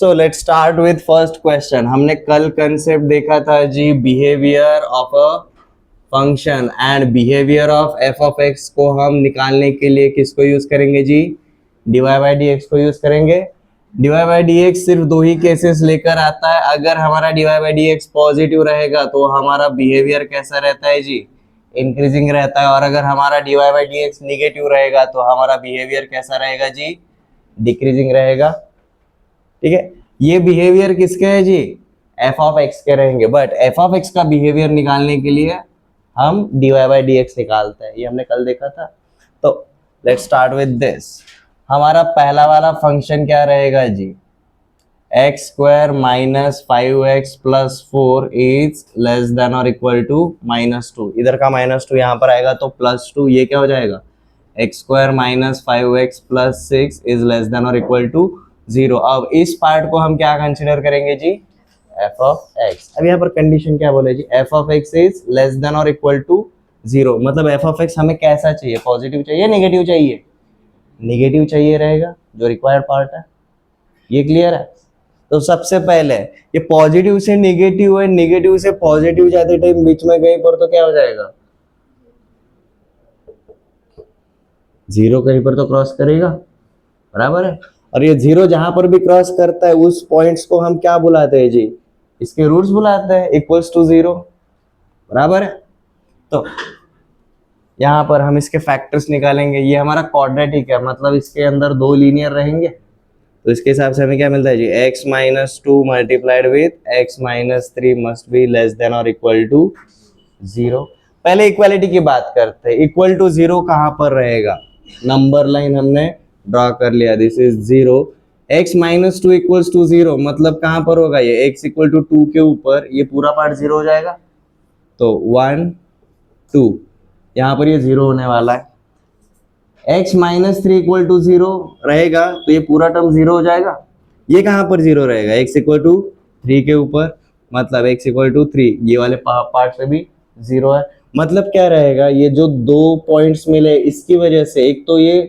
So let's start with first question. हमने कल concept देखा था जी behaviour of a function and behaviour of f of x को हम निकालने के लिए किसको यूज करेंगे जी? डीवाई बाई डी एक्स को यूज करेंगे। डीवाई बाई डी एक्स सिर्फ दो ही केसेस लेकर आता है। अगर हमारा dy by d x positive रहेगा तो हमारा बिहेवियर कैसा रहता है जी? इंक्रीजिंग रहता है। और अगर हमारा dy by d x negative रहेगा तो हमारा बिहेवियर कैसा रहेगा जी? डिक्रीजिंग रहेगा। ठीक है, ये बिहेवियर किसके है जी? एफ ऑफ एक्स के रहेंगे। बट एफ ऑफ एक्स का बिहेवियर निकालने के लिए हम डीवाई बाई डी एक्स निकालते हैं, ये हमने कल देखा था। तो लेट्स स्टार्ट विद दिस। हमारा पहला वाला फंक्शन क्या रहेगा जी? X square minus 5x plus 4 is less than और इक्वल टू -2। इधर का -2 यहाँ पर आएगा तो +2, ये क्या हो जाएगा? X square minus 5x plus 6 is less than और इक्वल टू 0। अब इस पार्ट को हम क्या कंसिडर करेंगे जी? F of x. अब यहाँ पर कंडीशन क्या बोले जी? F of x is less than और इक्वल टू 0। मतलब एफ ऑफ एक्स हमें कैसा चाहिए? पॉजिटिव चाहिए, नेगेटिव चाहिए? नेगेटिव चाहिए रहेगा, जो रिक्वायर्ड पार्ट है। ये क्लियर है? तो सबसे पहले ये पॉजिटिव से नेगेटिव है, नेगेटिव से पॉजिटिव जाते टाइम बीच में कहीं पर तो क्या हो जाएगा? 0 कहीं पर तो क्रॉस करेगा, बराबर है। और ये 0 जहां पर भी क्रॉस करता है उस पॉइंट्स को हम क्या बुलाते हैं जी? इसके रूट्स बुलाते हैं, इक्वल्स टू 0, बराबर है। तो यहाँ पर हम इसके फैक्टर्स निकालेंगे। ये हमारा क्वाड्रेटिक है, मतलब इसके अंदर दो लीनियर रहेंगे। तो इसके हिसाब से हमें क्या मिलता है जी? x minus 2 multiplied with x minus 3 must be less than और इक्वल टू 0। पहले इक्वालिटी की बात करते हैं। इक्वल टू 0 कहाँ पर रहेगा? नंबर लाइन हमने ड्रॉ कर लिया, this is 0। x minus 2 equals to 0, मतलब कहाँ पर होगा ये? x इक्वल टू 2 के ऊपर ये पूरा पार्ट 0 हो जाएगा। तो 1 2 यहाँ पर ये 0 होने वाला है। x माइनस 3 इक्वल टू 0 रहेगा तो ये पूरा टर्म 0 हो जाएगा। ये कहाँ पर 0 रहेगा? x इक्वल टू 3 के ऊपर, मतलब x इक्वल टू 3, ये वाले पार्ट पे भी 0 है। मतलब क्या रहेगा? ये जो दो पॉइंट्स मिले इसकी वजह से एक तो ये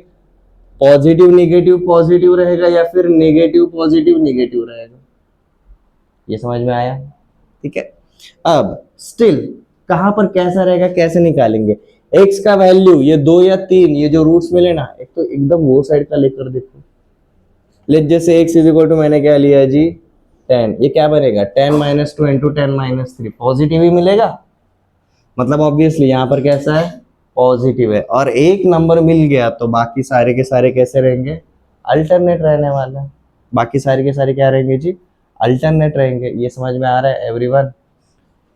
पॉजिटिव नेगेटिव रहेगा या फिर नेगेटिव पॉजिटिव नेगेटिव रहेगा। ये समझ में आया? ठीक है। अब स्टिल कहां पर कैसा रहेगा, कैसे निकालेंगे? x का वैल्यू ये 2 या 3, ये जो रूट्स मिले ना, एक तो एकदम वो साइड का लेकर देखो। लेट जैसे x इज इक्वल टू मैंने क्या लिया जी? 10। ये क्या बनेगा? 10 माइनस 2 इंटू 10 माइनस 3, पॉजिटिव ही मिलेगा। मतलब ऑब्वियसली यहाँ पर कैसा है? पॉजिटिव है। और एक नंबर मिल गया तो बाकी सारे के सारे कैसे रहेंगे? अल्टरनेट रहने वाला है। बाकी सारे के सारे क्या रहेंगे जी? अल्टरनेट रहेंगे। ये समझ में आ रहा है एवरीवन?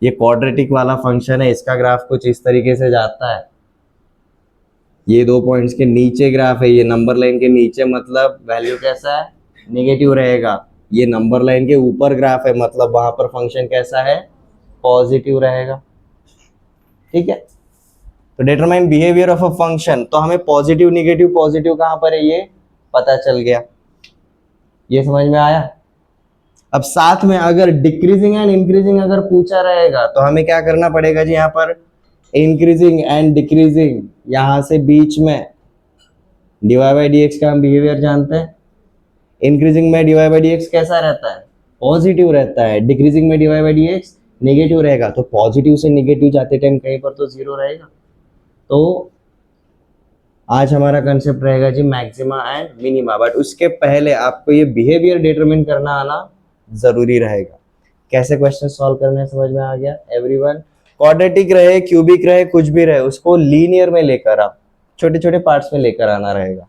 ये क्वाड्रेटिक वाला फंक्शन है, इसका ग्राफ कुछ इस तरीके से जाता है। ये दो पॉइंट्स के नीचे ग्राफ है, ये नंबर लाइन के नीचे, मतलब वैल्यू कैसा है? नेगेटिव रहेगा। ये नंबर लाइन के ऊपर ग्राफ है, मतलब वहां पर फंक्शन कैसा है? पॉजिटिव रहेगा। ठीक है। तो determine behaviour of a function, तो हमें पॉजिटिव नेगेटिव कहां पर है ये पता चल गया। ये समझ में आया? अब साथ में अगर डिक्रीजिंग एंड इंक्रीजिंग अगर पूछा रहेगा तो हमें क्या करना पड़ेगा जी? यहाँ पर इंक्रीजिंग एंड डिक्रीजिंग, यहां से बीच में डीवाई बाई डी एक्स का हम बिहेवियर जानते हैं। इंक्रीजिंग में डीवाई बाई डी एक्स कैसा रहता है? पॉजिटिव रहता है। डिक्रीजिंग में dy by d x negative रहेगा। तो पॉजिटिव से नेगेटिव जाते टाइम कहीं पर तो 0 रहेगा। तो आज हमारा कंसेप्ट रहेगा जी मैक्सिमा एंड मिनिमा। बट उसके पहले आपको ये बिहेवियर डिटरमिन करना आना जरूरी रहेगा। कैसे क्वेश्चन सॉल्व करने समझ में आ गया एवरीवन? क्वाड्रेटिक रहे, क्यूबिक रहे, कुछ भी रहे, उसको लीनियर में लेकर आप छोटे छोटे पार्ट्स में लेकर आना रहेगा।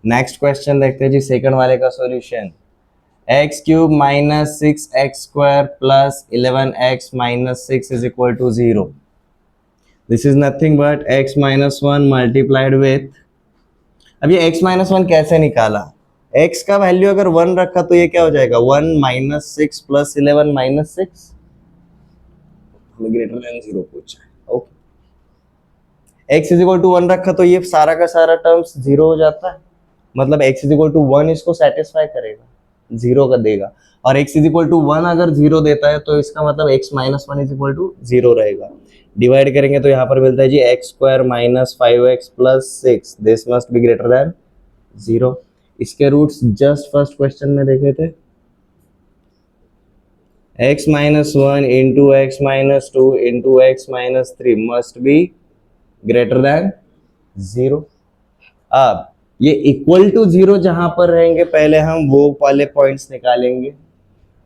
नेक्स्ट क्वेश्चन देखते हैं जी, सेकंड वाले का सॉल्यूशन। X cube minus 6x square plus 11x minus 6 is equal to 0। This is nothing but x minus 1 multiplied with, अब ये x माइनस 1 कैसे निकाला? x का वैल्यू अगर 1 रखा तो ये क्या हो जाएगा? 1 माइनस 6 प्लस 11 माइनस 6, हमें ग्रेटर देन 0 पूछा है। Okay, x is equal to 1 रखा तो ये सारा का सारा टर्म्स 0 हो जाता है। मतलब x इज इक्वल टू 1 इसको सेटिस्फाई करेगा, 0 का देगा। और x इज इक्वल टू 1 अगर 0 देता है तो इसका मतलब x minus 1 is equal to 0 रहेगा। डिवाइड करेंगे तो यहाँ पर मिलता है जी x square minus 5x plus 6, this must be greater than 0। इसके रूट्स जस्ट फर्स्ट क्वेश्चन में देखे थे, x minus 1 into x minus 2 into x minus 3 must be greater than 0। अब ये इक्वल टू 0 जहां पर रहेंगे पहले हम वो वाले पॉइंट्स निकालेंगे।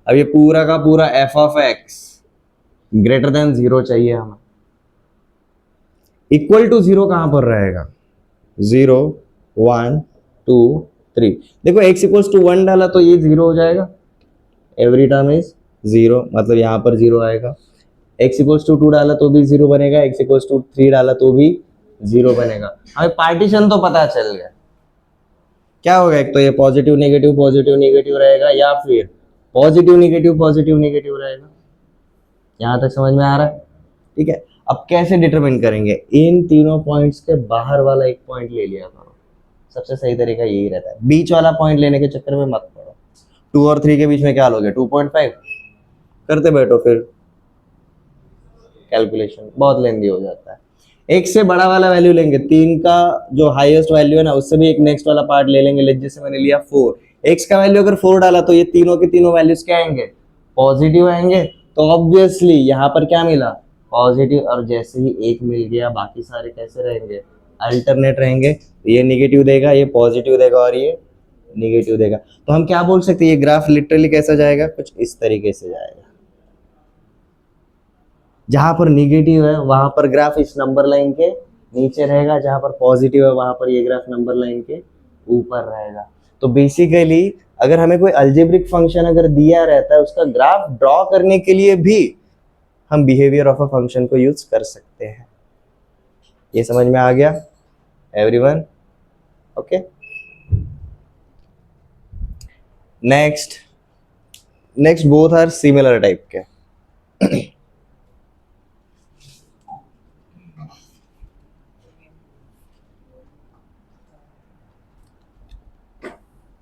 अब ये पूरा का पूरा f of x greater than 0 चाहिए हमें। इक्वल टू 0 कहां पर रहेगा, 0 1 2 3। देखो x इक्वल्स टू 1 डाला तो ये 0 हो जाएगा, एवरी टर्म इज 0, मतलब यहां पर 0 आएगा। x इक्वल्स टू 2 डाला तो भी 0 बनेगा, x इक्वल्स टू 3 डाला तो भी 0 बनेगा। हमें पार्टीशन तो पता चल गया, क्या होगा, एक तो ये पॉजिटिव नेगेटिव रहेगा या फिर पॉजिटिव नेगेटिव रहेगा। यहां तक समझ में आ रहा है? ठीक है। अब कैसे डिटरमिन करेंगे, इन तीनों पॉइंट्स के बाहर वाला एक पॉइंट ले लिया करो, सबसे सही तरीका यही रहता है। बीच वाला पॉइंट लेने के चक्कर में मत पड़ो। 2 और 3 के बीच में क्या लोगे, 2.5 करते बैठो, फिर कैलकुलेशन बहुत लेंदी हो जाता है। एक से बड़ा वाला वैल्यू लेंगे, 3 का जो हाईएस्ट वैल्यू है ना उससे भी एक नेक्स्ट वाला पार्ट ले लेंगे। जैसे मैंने लिया 4, x का वैल्यू अगर 4 डाला तो ये तीनों के तीनों वैल्यूज क्या आएंगे, पॉजिटिव आएंगे। तो ऑब्वियसली यहाँ पर क्या मिला, पॉजिटिव, और जैसे ही एक मिल गया बाकी सारे कैसे रहेंगे, अल्टरनेट रहेंगे। ये निगेटिव देगा, ये पॉजिटिव देगा और ये निगेटिव देगा। तो हम क्या बोल सकते हैं, ये ग्राफ लिटरली कैसा जाएगा, कुछ इस तरीके से जाएगा। जहां पर निगेटिव है वहां पर ग्राफ इस नंबर लाइन के नीचे रहेगा, जहां पर पॉजिटिव है वहां पर ये ग्राफ नंबर लाइन के ऊपर रहेगा। तो बेसिकली अगर हमें कोई अलजेब्रिक फंक्शन अगर दिया रहता है उसका ग्राफ ड्रॉ करने के लिए भी हम बिहेवियर ऑफ अ फंक्शन को यूज कर सकते हैं। ये समझ में आ गया everyone? Okay, next both are similar type के।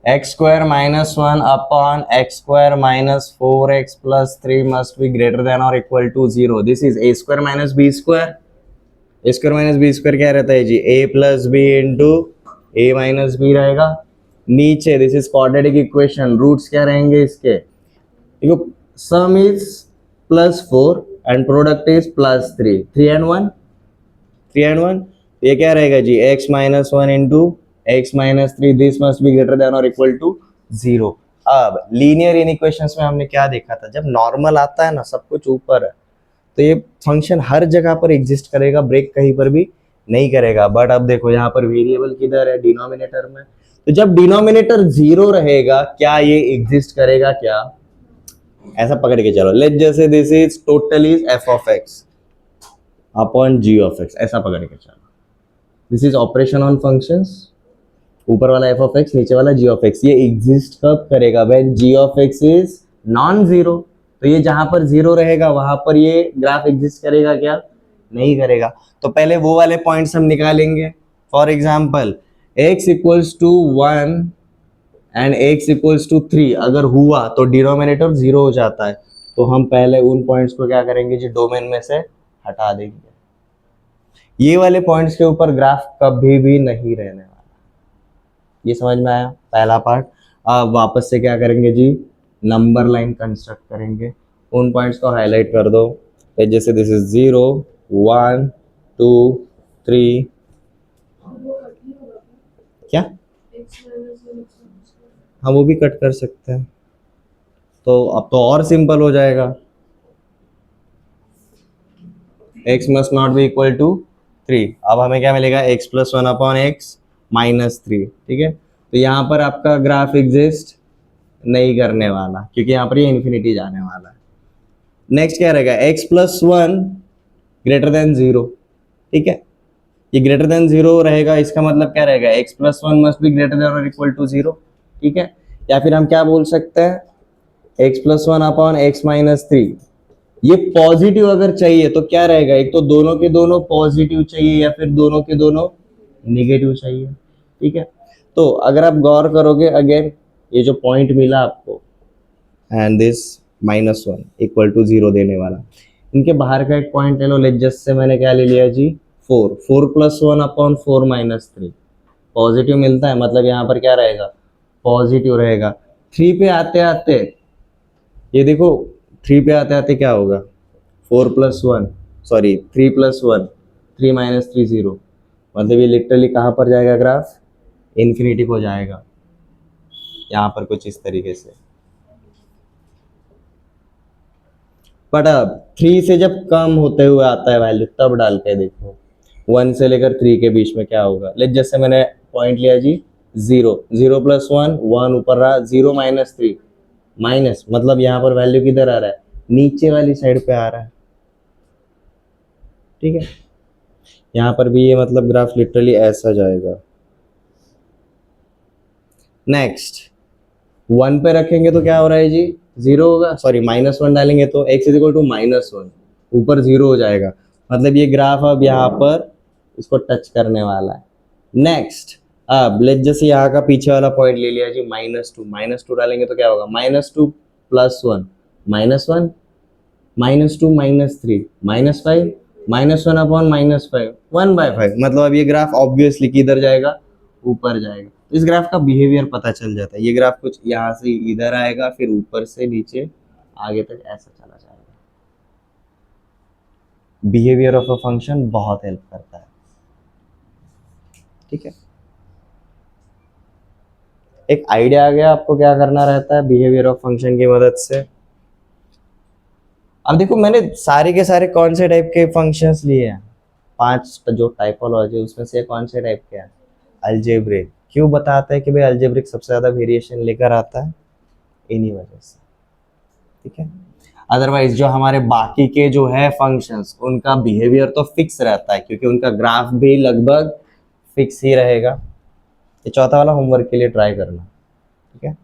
x square minus 1 upon x square minus 4x plus 3 must be greater than or equal to 0. This is a square minus b square. a square minus b square क्या रहता है जी, a plus b into a minus b रहेगा। नीचे this is quadratic equation, roots क्या रहेंगे इसके, देखो sum is +4 and product is +3, 3 and 1, ये क्या रहेगा जी, x minus 1 into x minus 3, this must be greater than और इक्वल टू 0। अब लीनियर इनइक्वेशंस में हमने क्या देखा था, जब नॉर्मल आता है ना सब कुछ ऊपर है तो ये फंक्शन हर जगह पर एग्जिस्ट करेगा, ब्रेक कहीं पर भी नहीं करेगा। बट अब देखो यहाँ पर वेरिएबल किधर है, डिनोमिनेटर में। तो जब डिनोमिनेटर 0 रहेगा क्या ये एग्जिस्ट करेगा क्या, ऐसा पकड़ के चलो। लेट जैसे this is total is f of x upon g of x, ऐसा पकड़ के चलो। This is operation on functions, ऊपर वाला f of x नीचे वाला g of x। ये एग्जिस्ट कब करेगा, when g of x is non zero. तो ये जहां पर 0 रहेगा वहां पर ये ग्राफ एग्जिस्ट करेगा क्या, नहीं करेगा। तो पहले वो वाले पॉइंट्स हम निकालेंगे। For example x equals to 1 and x equals to 3 अगर हुआ तो डिनोमिनेटर 0 हो जाता है। तो हम पहले उन पॉइंट्स को क्या करेंगे जी, डोमेन में से हटा देंगे। ये वाले पॉइंट्स के ऊपर ग्राफ कभी भी नहीं रहने वाला। ये समझ में आया पहला पार्ट। अब वापस से क्या करेंगे जी, नंबर लाइन कंस्ट्रक्ट करेंगे। उन पॉइंट्स को हाईलाइट कर दो, जैसे दिस इज 0 1 2 3। क्या, हाँ वो भी कट कर सकते हैं। तो अब तो और सिंपल हो जाएगा, x must not be equal to 3। अब हमें क्या मिलेगा, x plus 1 upon x minus 3। ठीक है, तो यहाँ पर आपका ग्राफ एग्जिस्ट नहीं करने वाला क्योंकि यहाँ पर ये इन्फिनिटी जाने वाला है। नेक्स्ट क्या रहेगा, x प्लस 1 ग्रेटर देन 0। ठीक है, ये ग्रेटर देन 0 रहेगा, इसका मतलब क्या रहेगा, x plus 1 must be greater than और इक्वल टू 0। ठीक है, या फिर हम क्या बोल सकते हैं, x plus 1 upon x minus 3। ये पॉजिटिव अगर चाहिए तो क्या रहेगा, एक तो दोनों के दोनों पॉजिटिव चाहिए या फिर दोनों के दोनों निगेटिव चाहिए। ठीक है, तो अगर आप गौर करोगे अगेन ये जो पॉइंट मिला आपको एंड दिस -1 इक्वल टू 0 देने वाला, इनके बाहर का एक पॉइंट ले लो, लेट जस्ट से मैंने क्या ले लिया जी 4, 4+1/4 - 3 पॉजिटिव मिलता है, मतलब यहाँ पर क्या रहेगा पॉजिटिव रहेगा। 3 पे आते आते ये देखो 3 पे आते आते क्या होगा 4+1 सॉरी 3+1 3 - 3 0, मतलब ये लिटरली कहाँ पर जाएगा ग्राफ इन्फिनिटी को जाएगा, यहाँ पर कुछ इस तरीके से। बट अब 3 से जब कम होते हुए आता है वैल्यू तब डाल के देखो 1 से लेकर 3 के बीच में क्या होगा। लेट जैसे मैंने पॉइंट लिया जी 0, 0+1 1 ऊपर रहा, 0 - 3 माइनस, मतलब यहाँ पर वैल्यू किधर आ रहा है नीचे वाली साइड पे आ रहा है, ठीक है। यहाँ पर भी ये मतलब ग्राफ लिटरली ऐसा जाएगा। नेक्स्ट 1 पे रखेंगे तो क्या हो रहा है जी 0 होगा, सॉरी -1 डालेंगे तो x = -1 ऊपर 0 हो जाएगा, मतलब ये ग्राफ अब यहाँ पर इसको टच करने वाला है। नेक्स्ट अब लेट जैसे यहाँ का पीछे वाला पॉइंट ले लिया जी -2 डालेंगे तो क्या होगा -2 + 1 -1 -2 -3 -5 -1/-5 1/5, मतलब अब ये ग्राफ ऑब्वियसली किधर जाएगा ऊपर जाएगा। इस ग्राफ का बिहेवियर पता चल जाता है, ये ग्राफ कुछ यहाँ से इधर आएगा फिर ऊपर से नीचे आगे तक ऐसा चला जाएगा। बिहेवियर ऑफ अ फंक्शन बहुत हेल्प करता है, ठीक है। एक आइडिया आ गया आपको क्या करना रहता है बिहेवियर ऑफ फंक्शन की मदद से। अब देखो मैंने सारे के सारे कौन से टाइप के फंक्शंस लिए हैं, 5 जो टाइपोलॉजी उसमें से कौन से टाइप के हैं अलजेब्रिक। क्यों बताते हैं कि भाई अलजेब्रिक सबसे ज्यादा वेरिएशन लेकर आता है, इन्हीं वजह से, ठीक है। अदरवाइज जो हमारे बाकी के जो है फंक्शंस उनका बिहेवियर तो फिक्स रहता है क्योंकि उनका ग्राफ भी लगभग फिक्स ही रहेगा। ये चौथा वाला होमवर्क के लिए ट्राई करना, ठीक है।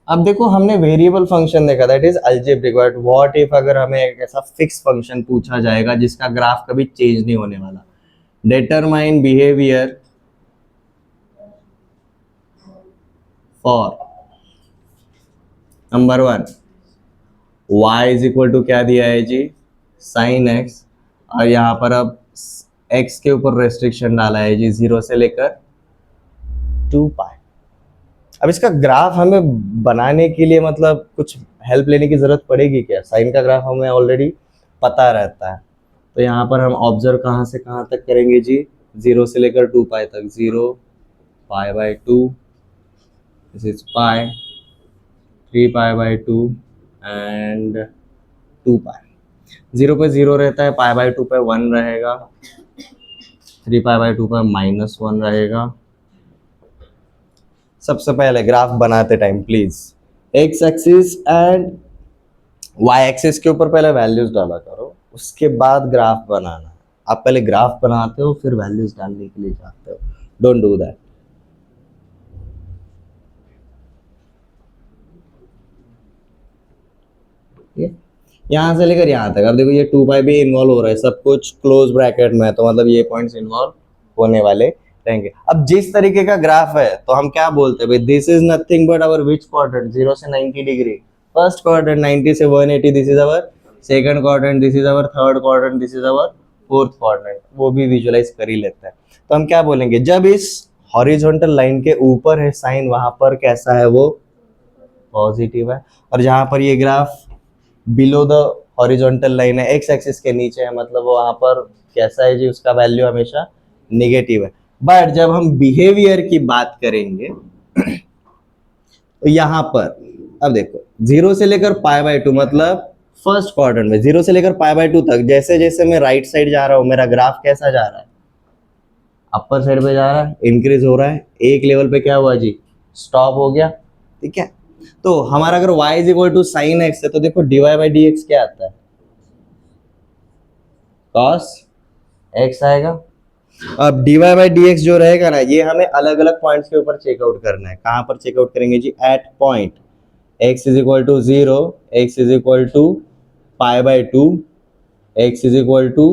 अब देखो हमने वेरिएबल फंक्शन देखा that is algebraic, but what if अगर हमें एक ऐसा फिक्स फंक्शन पूछा जाएगा जिसका ग्राफ कभी चेंज नहीं होने वाला। Determine behaviour for number 1 y = क्या दिया है जी sin x, और यहाँ पर अब x के ऊपर रेस्ट्रिक्शन डाला है जी 0 से लेकर 2π। अब इसका ग्राफ हमें बनाने के लिए मतलब कुछ हेल्प लेने की जरूरत पड़ेगी क्या, साइन का ग्राफ हमें ऑलरेडी पता रहता है। तो यहाँ पर हम ऑब्जर्व कहाँ से कहाँ तक करेंगे जी 0 से लेकर 2π तक, 0 π/2 दिस इज पाई 3π/2 एंड 2π। 0 पे 0 रहता है, π/2 पे 1 रहेगा, 3π/2 पे -1 रहेगा। सबसे पहले ग्राफ बनाते time please x axis and y axis के ऊपर पहले वैल्यूज डाला करो, उसके बाद ग्राफ बनाना। आप पहले ग्राफ बनाते हो फिर वैल्यूज डालने के लिए जाते हो, डोंट डू दैट। यहाँ से लेकर यहाँ तक अब देखो ये 2π भी इन्वॉल्व हो रहा है, सब कुछ क्लोज ब्रैकेट में है, तो मतलब ये पॉइंट्स इन्वॉल्व होने वाले रहेंगे। अब जिस तरीके का ग्राफ है तो हम क्या बोलते हैं भाई this is nothing but our which quadrant 0 से 90 डिग्री, फर्स्ट क्वाड्रेंट 90 से 180 this is our second quadrant, this is our third quadrant, this is our fourth quadrant, वो भी विजुअलाइज कर ही लेते हैं। तो हम क्या बोलेंगे जब इस हॉरिजॉन्टल लाइन के ऊपर है साइन वहां पर कैसा है वो पॉजिटिव है, और जहां पर ये graph below the horizontal line है एक्स एक्सिस के नीचे है मतलब वहां पर कैसा है जी उसका वैल्यू हमेशा नेगेटिव है। बट जब हम बिहेवियर की बात करेंगे तो यहाँ पर अब देखो 0 से लेकर π/2 मतलब फर्स्ट क्वाड्रेंट में 0 से लेकर π/2 तक जैसे जैसे मैं राइट साइड जा रहा हूँ मेरा ग्राफ कैसा जा रहा है अपर साइड पे जा रहा है, इंक्रीज हो रहा है, एक लेवल पे क्या हुआ जी स्टॉप हो गया, ठीक है। तो हमारा अगर y = sin x है तो देखो dy/dx क्या आता है cos x आएगा, अब dy बाई dx जो रहेगा ना, ये हमें अलग अलग पॉइंट्स के ऊपर चेकआउट करना है। कहां पर चेकआउट करेंगे जी? At point x is equal to 0, x is equal to pi by 2, x is equal to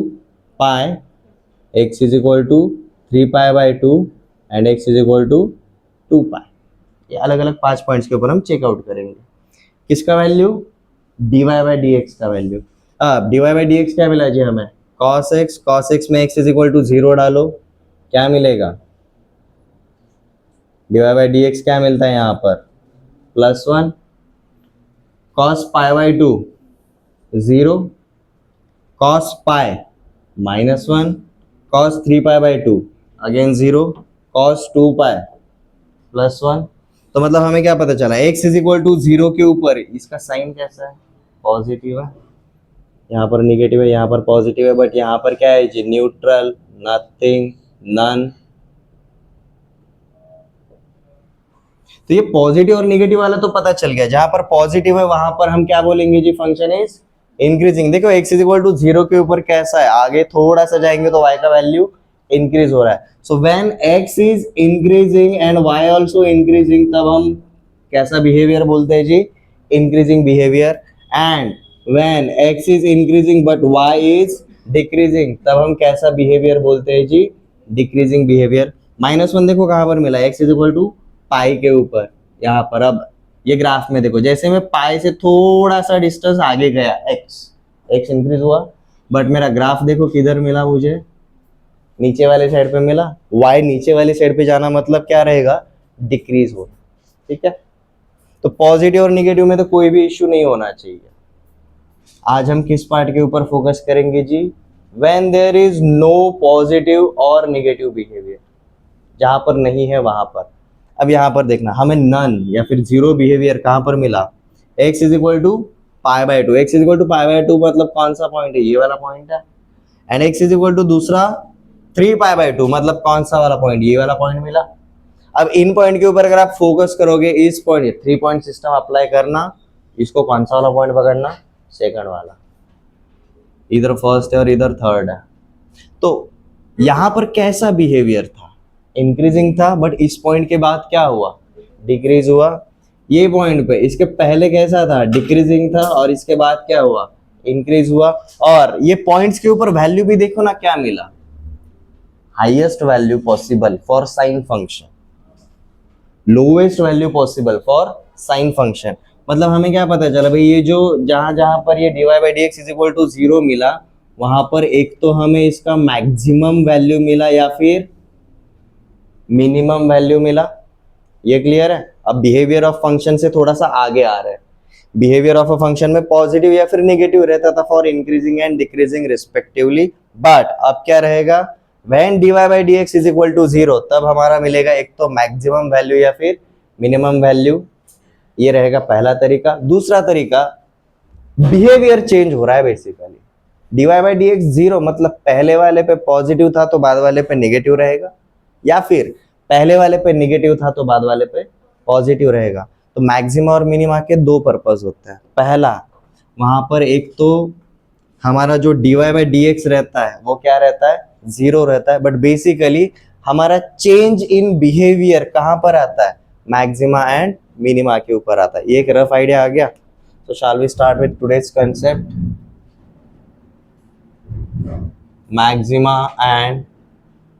pi, x is equal to 3 pi by 2 and x is equal to 2 pi. ये अलग अलग 5 points के ऊपर हम checkout करेंगे। किसका value? dy by dx का value. अब dy बाई dx क्या मिला जी हमें? cos x में x इज इक्वल टू 0 डालो, क्या मिलेगा? dy बाई dx क्या मिलता है यहाँ पर? +1। cos pi by 2 0, cos pi -1, cos 3 pi by 2 again 0, cos 2 पाई +1। तो मतलब हमें क्या पता चला? x इज इक्वल टू 0 के ऊपर इसका साइन कैसा है? पॉजिटिव है। यहाँ पर निगेटिव है, यहाँ पर पॉजिटिव है, बट यहाँ पर क्या है जी? Neutral, nothing, none. तो ये पॉजिटिव और निगेटिव वाला तो पता चल गया। जहां पर पॉजिटिव है वहां पर हम क्या बोलेंगे जी? Function is increasing. देखो x इज इक्वल टू 0 के ऊपर कैसा है? आगे थोड़ा सा जाएंगे तो y का वैल्यू इंक्रीज हो रहा है। So when x is increasing and y also increasing, तब हम कैसा बिहेवियर बोलते हैं जी? Increasing behaviour. And when x is increasing but y is decreasing, तब हम कैसा बिहेवियर बोलते हैं जी? Decreasing behaviour. -1 देखो कहां पर मिला? x इज इक्वल टू पाई के ऊपर यहाँ पर। अब ये ग्राफ में देखो, जैसे मैं पाई से थोड़ा सा डिस्टेंस आगे गया, x इंक्रीज हुआ, बट मेरा ग्राफ देखो किधर मिला मुझे? नीचे वाले साइड पे मिला। y नीचे वाली साइड पे जाना मतलब क्या रहेगा? डिक्रीज हो। ठीक है, तो पॉजिटिव और निगेटिव में तो कोई भी इश्यू नहीं होना चाहिए। आज हम किस पार्ट के ऊपर फोकस करेंगे जी? When there is no positive और निगेटिव बिहेवियर, जहां पर नहीं है वहां पर। अब यहाँ पर देखना, हमें नन या फिर 0 बिहेवियर कहां पर मिला? x is equal to pi by 2। x is equal to pi by 2 मतलब कौन सा पॉइंट है? ये वाला पॉइंट है। And x is equal to दूसरा 3 पाई बाई 2 मतलब कौन सा वाला पॉइंट? ये वाला पॉइंट मिला। अब इन पॉइंट के ऊपर अगर आप फोकस करोगे, इस पॉइंट 3 पॉइंट सिस्टम अप्लाई करना, इसको कौन सा वाला पॉइंट पकड़ना? सेकंड वाला। इधर फर्स्ट है और इधर थर्ड है। तो यहां पर कैसा बिहेवियर था? इंक्रीजिंग था, बट इस पॉइंट के बाद क्या हुआ? डिक्रीज हुआ। ये पॉइंट पे इसके पहले कैसा था? डिक्रीजिंग था, और इसके बाद क्या हुआ? इंक्रीज हुआ। और ये पॉइंट्स के ऊपर वैल्यू भी देखो ना, क्या मिला? Highest value possible for sine function, lowest value possible for sine function. मतलब हमें क्या पता चला भाई? ये जो जहां जहां पर ये dy by dx is equal to 0 मिला, वहां पर एक तो हमें इसका मैक्सिमम वैल्यू मिला या फिर मिनिमम वैल्यू मिला। ये क्लियर है? अब बिहेवियर ऑफ फंक्शन से थोड़ा सा आगे आ रहे हैं। बिहेवियर ऑफ अ फंक्शन में पॉजिटिव या फिर नेगेटिव रहता था for increasing and decreasing respectively, but अब क्या रहेगा? When dy by dx is equal to 0, तब हमारा मिलेगा एक तो मैक्सिमम वैल्यू या फिर मिनिमम वैल्यू। ये रहेगा पहला तरीका। दूसरा तरीका, बिहेवियर चेंज हो रहा है बेसिकली। dy बाई dx 0 मतलब पहले वाले पे पॉजिटिव था तो बाद वाले पे नेगेटिव रहेगा, या फिर पहले वाले पे नेगेटिव था तो बाद वाले पे पॉजिटिव रहेगा। तो मैक्सिमा और मिनिमा के दो पर्पस होते हैं। पहला, वहां पर एक तो हमारा जो dy बाई dx रहता है वो क्या रहता है? 0 रहता है, बट बेसिकली हमारा चेंज इन बिहेवियर कहां पर आता है? मैक्सिमा एंड मिनिमा के ऊपर आता है। ये एक रफ आइडिया आ गया। तो shall we start with today's concept, maxima and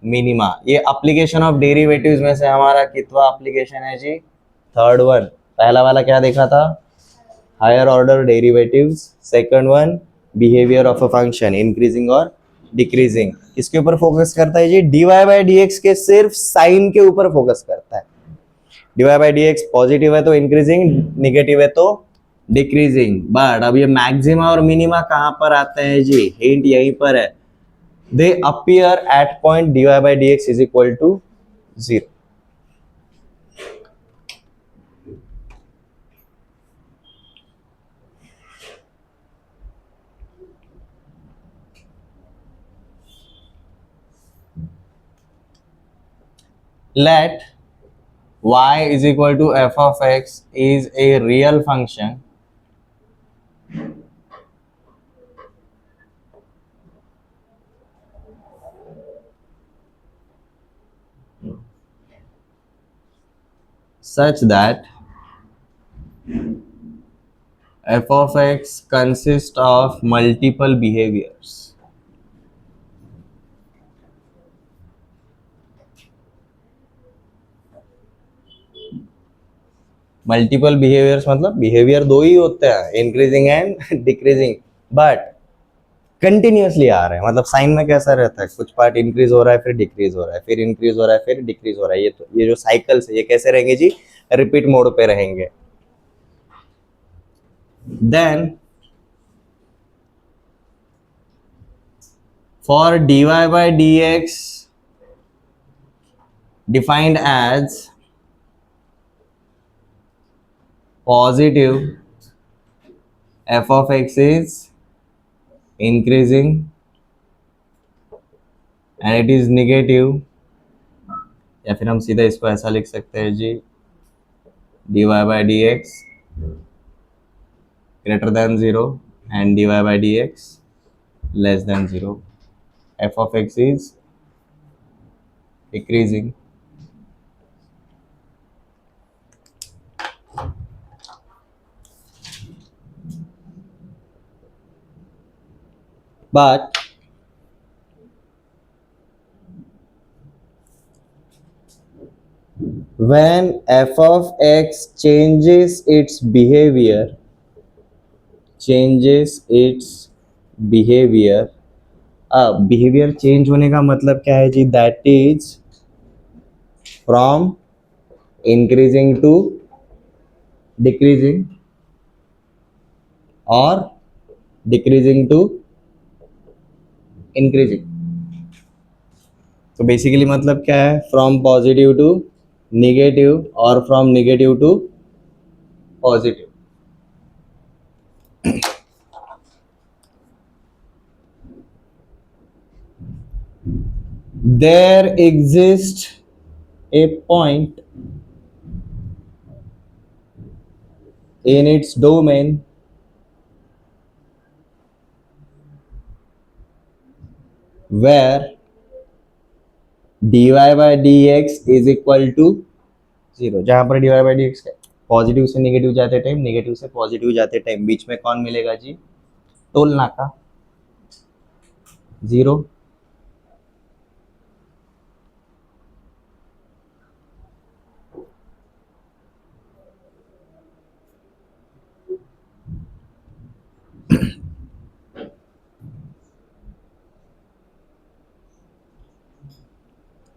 minima. ये एप्लीकेशन ऑफ डेरिवेटिव्स में से हमारा कितना एप्लीकेशन है जी? Third one. पहला वाला क्या देखा था? Higher order derivatives. Second one, behaviour of a function, increasing और डिक्रीजिंग। इसके ऊपर फोकस करता है जी? dy बाई dx के सिर्फ साइन के ऊपर फोकस करता है। dy बाई dx पॉजिटिव है तो इंक्रीजिंग, निगेटिव है तो डिक्रीजिंग। बट अब ये मैक्सिमा और मिनिमा कहां पर आते हैं जी? हिंट यहीं पर है। they appear at point dy by dx is equal to 0. Let y is equal to f of x is a real function such that f of x consists of multiple behaviors. Multiple behaviours मतलब behaviour दो ही होते हैं, increasing and decreasing, but continuously आ रहे हैं. मतलब sign में कैसा रहता है, कुछ पार्ट इंक्रीज हो रहा है फिर डिक्रीज हो रहा है, फिर इंक्रीज हो रहा है फिर डिक्रीज हो रहा है. ये जो साइकिल्स है ये कैसे रहेंगे जी, रिपीट मोड पे रहेंगे. Then for dy by dx defined as positive, f of x is increasing and it is negative, या फिर हम सीधा इसको ऐसा लिख सकते हैं जी, dy by dx greater than 0 and dy by dx less than 0. f of x is decreasing but when f of x changes its behavior, अब बिहेवियर चेंज होने का मतलब क्या है जी, that is from increasing to decreasing और decreasing to increasing. तो basically मतलब क्या है, फ्रॉम पॉजिटिव टू नेगेटिव और from negative to positive. There exists a point in its domain where dy by dx is equal to 0. जहां पर dy by dx positive से negative जाते time, negative से पॉजिटिव जाते टाइम बीच में कौन मिलेगा जी, टोल नाका, 0.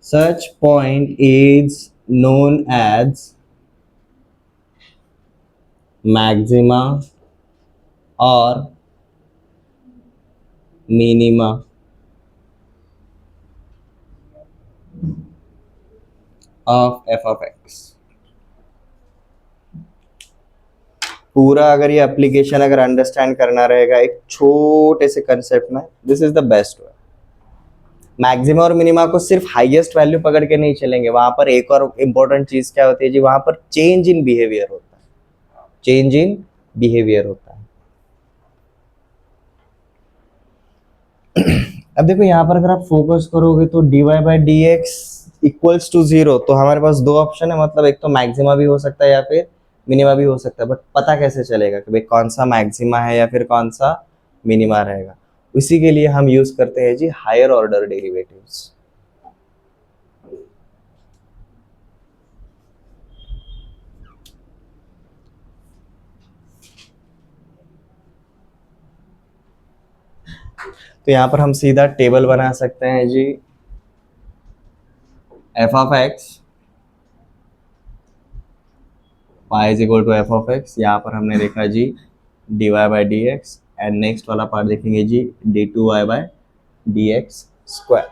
Such point is known as maxima or minima of f of x. पूरा अगर ये एप्लीकेशन अगर अंडरस्टैंड करना रहेगा एक छोटे से कंसेप्ट में, this is the best way. Maxima और मिनिमा को सिर्फ हाईएस्ट वैल्यू पकड़ के नहीं चलेंगे, वहां पर एक और इंपॉर्टेंट चीज क्या होती है जी, वहां पर चेंज इन बिहेवियर होता है, चेंज इन बिहेवियर होता है. अब देखो यहाँ पर अगर आप फोकस करोगे तो dy by dx equals to 0, तो हमारे पास दो ऑप्शन है, मतलब एक तो मैक्सिमा भी हो सकता है या फिर मिनिमा भी हो सकता है, बट पता कैसे चलेगा कि भाई कौन सा मैक्सिमा है या फिर कौन सा मिनिमा रहेगा. इसी के लिए हम यूज करते हैं जी हायर ऑर्डर डेरिवेटिव्स. तो यहां पर हम सीधा टेबल बना सकते हैं जी, f of x y is equal to f of x. यहाँ पर हमने देखा जी dy by dx and next वाला पार्ट देखेंगे जी d2y by dx स्क्वायर.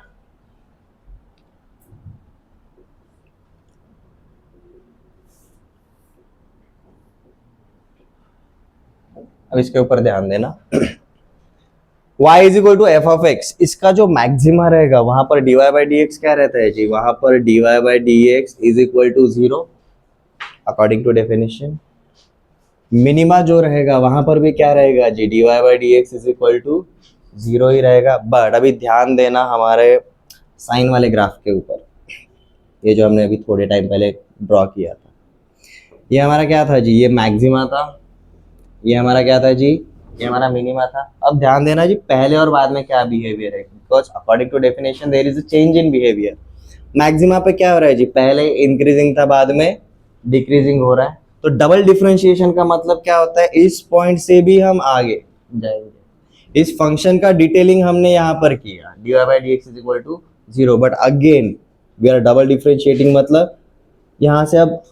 अब इसके ऊपर ध्यान देना, y is equal to f of x, इसका जो मैक्सिमा रहेगा वहां पर dy by dx क्या रहता है जी, वहां पर dy by dx is equal to 0 according to definition. Minima जो रहेगा वहां पर भी क्या रहेगा जी, dy by dx is equal to 0 ही रहेगा. बट अभी ध्यान देना हमारे साइन वाले ग्राफ के ऊपर, ये जो हमने अभी थोड़े टाइम पहले ड्रॉ किया था, ये हमारा क्या था जी, ये मैक्सिमा था, ये हमारा क्या था जी, ये हमारा मिनिमा था। अब ध्यान देना जी पहले और बाद में क्या बिहेवियर है, because according to definition there is a change in behaviour. Maxima पे क्या हो रहा है जी, पहले इंक्रीजिंग था बाद में डिक्रीजिंग हो रहा है। तो डबल डिफरेंशिएशन का मतलब क्या होता है, इस पॉइंट से भी हम आगे जाएंगे। इस फंक्शन का डिटेलिंग हमने यहाँ पर किया, dy by dx is equal to 0, but again we are double differentiating, मतलब यहाँ से अब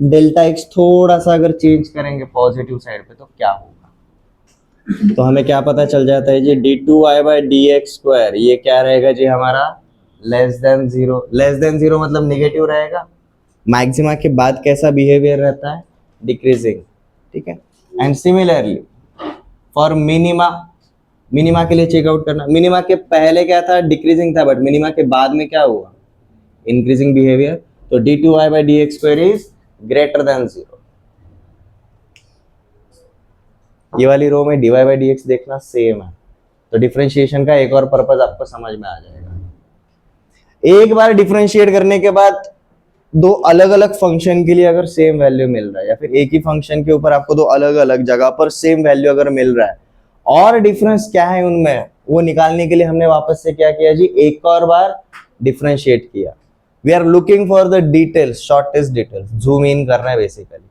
डेल्टा एक्स थोड़ा सा अगर चेंज करेंगे पॉजिटिव साइड पे तो क्या होगा, तो हमें क्या पता चल जाता है जी, d2y by d x square ये क्या रहेगा जी हमारा less than zero. Less than zero मतलब निगेटिव रहेगा। मैक्सिमा के बाद कैसा बिहेवियर रहता है, डिक्रीजिंग, ठीक है। And similarly for minima, minima के लिए चेकआउट करना, मिनिमा के पहले क्या था, डिक्रीजिंग था, बट मिनिमा के बाद में क्या हुआ, इंक्रीजिंग बिहेवियर। तो d2y by d x square is greater than zero. ये वाली रो में dy बाई डी एक्स देखना सेम है, तो डिफरेंशिएशन का एक और पर्पज आपको समझ में आ जाएगा। एक बार डिफरेंशिएट करने के बाद दो अलग अलग फंक्शन के लिए अगर सेम वैल्यू मिल रहा है, या फिर एक ही फंक्शन के ऊपर आपको दो अलग अलग जगह पर सेम वैल्यू अगर मिल रहा है और डिफरेंस क्या है उनमें, वो निकालने के लिए हमने वापस से क्या किया जी, एक और बार डिफरेंशिएट किया। We are looking for the details, shortest details, zoom in करना है बेसिकली।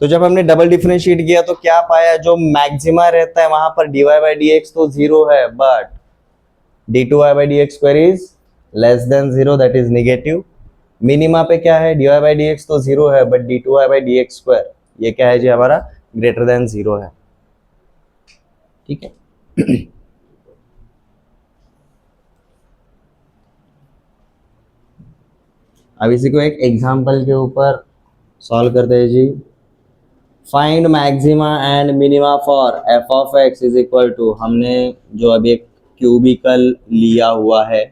तो जब हमने डबल डिफरेंशिएट किया तो क्या पाया, जो मैक्सिमा रहता है वहां पर dy बाई डी एक्स तो जीरो है, but d2y by d x square is less than zero, that is negative. Minima पे क्या है, dy बाई डी एक्स तो जीरो है, but d2y by d x square ये क्या है जी हमारा ग्रेटर देन जीरो है, ठीक है। अब इसी को एक एग्जांपल के ऊपर सॉल्व करते हैं जी। Find maxima and minima for f of x is equal to, हमने जो अभी एक क्यूबिकल लिया हुआ है,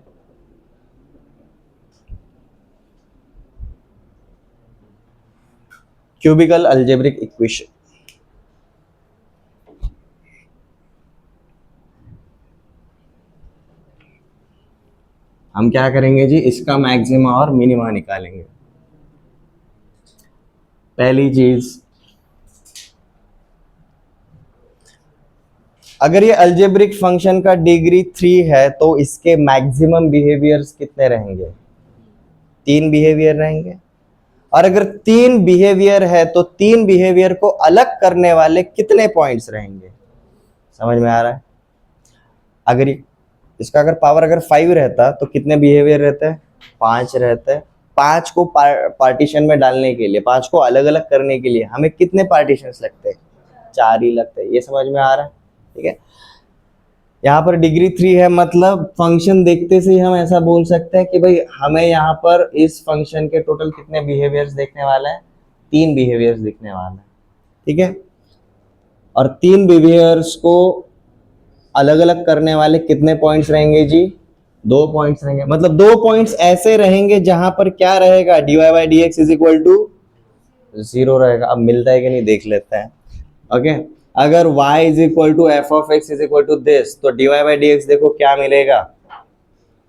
क्यूबिकल अलजेब्रिक इक्वेशन, हम क्या करेंगे जी, इसका मैक्सिमा और मिनिमा निकालेंगे। पहली चीज, अगर ये अलजेब्रिक फंक्शन का डिग्री 3 है तो इसके मैक्सिमम बिहेवियर्स कितने रहेंगे, 3 बिहेवियर रहेंगे। और अगर 3 बिहेवियर है तो 3 बिहेवियर को अलग करने वाले कितने पॉइंट्स रहेंगे, समझ में आ रहा है। अगर इसका अगर पावर अगर 5 रहता तो कितने बिहेवियर रहते हैं, 5 रहते हैं। 5 को पार्टीशन में डालने के लिए, 5 को अलग अलग करने के लिए हमें कितने पार्टीशंस लगते हैं, 4 ही लगते हैं। ये समझ में आ रहा है, ठीक है। यहाँ पर डिग्री 3 है, मतलब फंक्शन देखते से ही हम ऐसा बोल सकते हैं कि भाई हमें यहाँ पर इस फंक्शन के टोटल कितने बिहेवियर्स देखने वाला है, 3 बिहेवियर्स दिखने वाला है, ठीक है। और 3 बिहेवियर्स को अलग अलग करने वाले कितने पॉइंट्स रहेंगे जी, 2 पॉइंट्स रहेंगे। मतलब 2 पॉइंट्स ऐसे रहेंगे जहां पर क्या रहेगा, dy by d x is equal to 0 रहेगा। अब मिलता है कि नहीं देख लेते हैं, ओके। अगर y is equal to f of x is equal to this, तो dy बाई डी एक्स देखो क्या मिलेगा,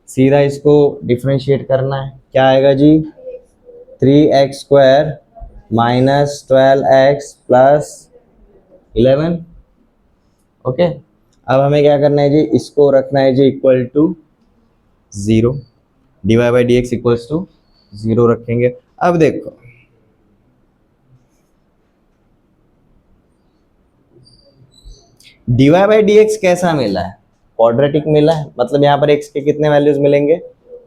सीधा इसको डिफरेंशिएट करना है, क्या आएगा जी, 3x square minus 12x plus 11, okay. अब हमें क्या करना है जी, इसको रखना है जी equal to 0, dy by d x equals to 0 रखेंगे। अब देखो dy बाई डी एक्स कैसा मिला है, क्वाड्रेटिक मिला है, मतलब यहाँ पर x के कितने वैल्यूज मिलेंगे,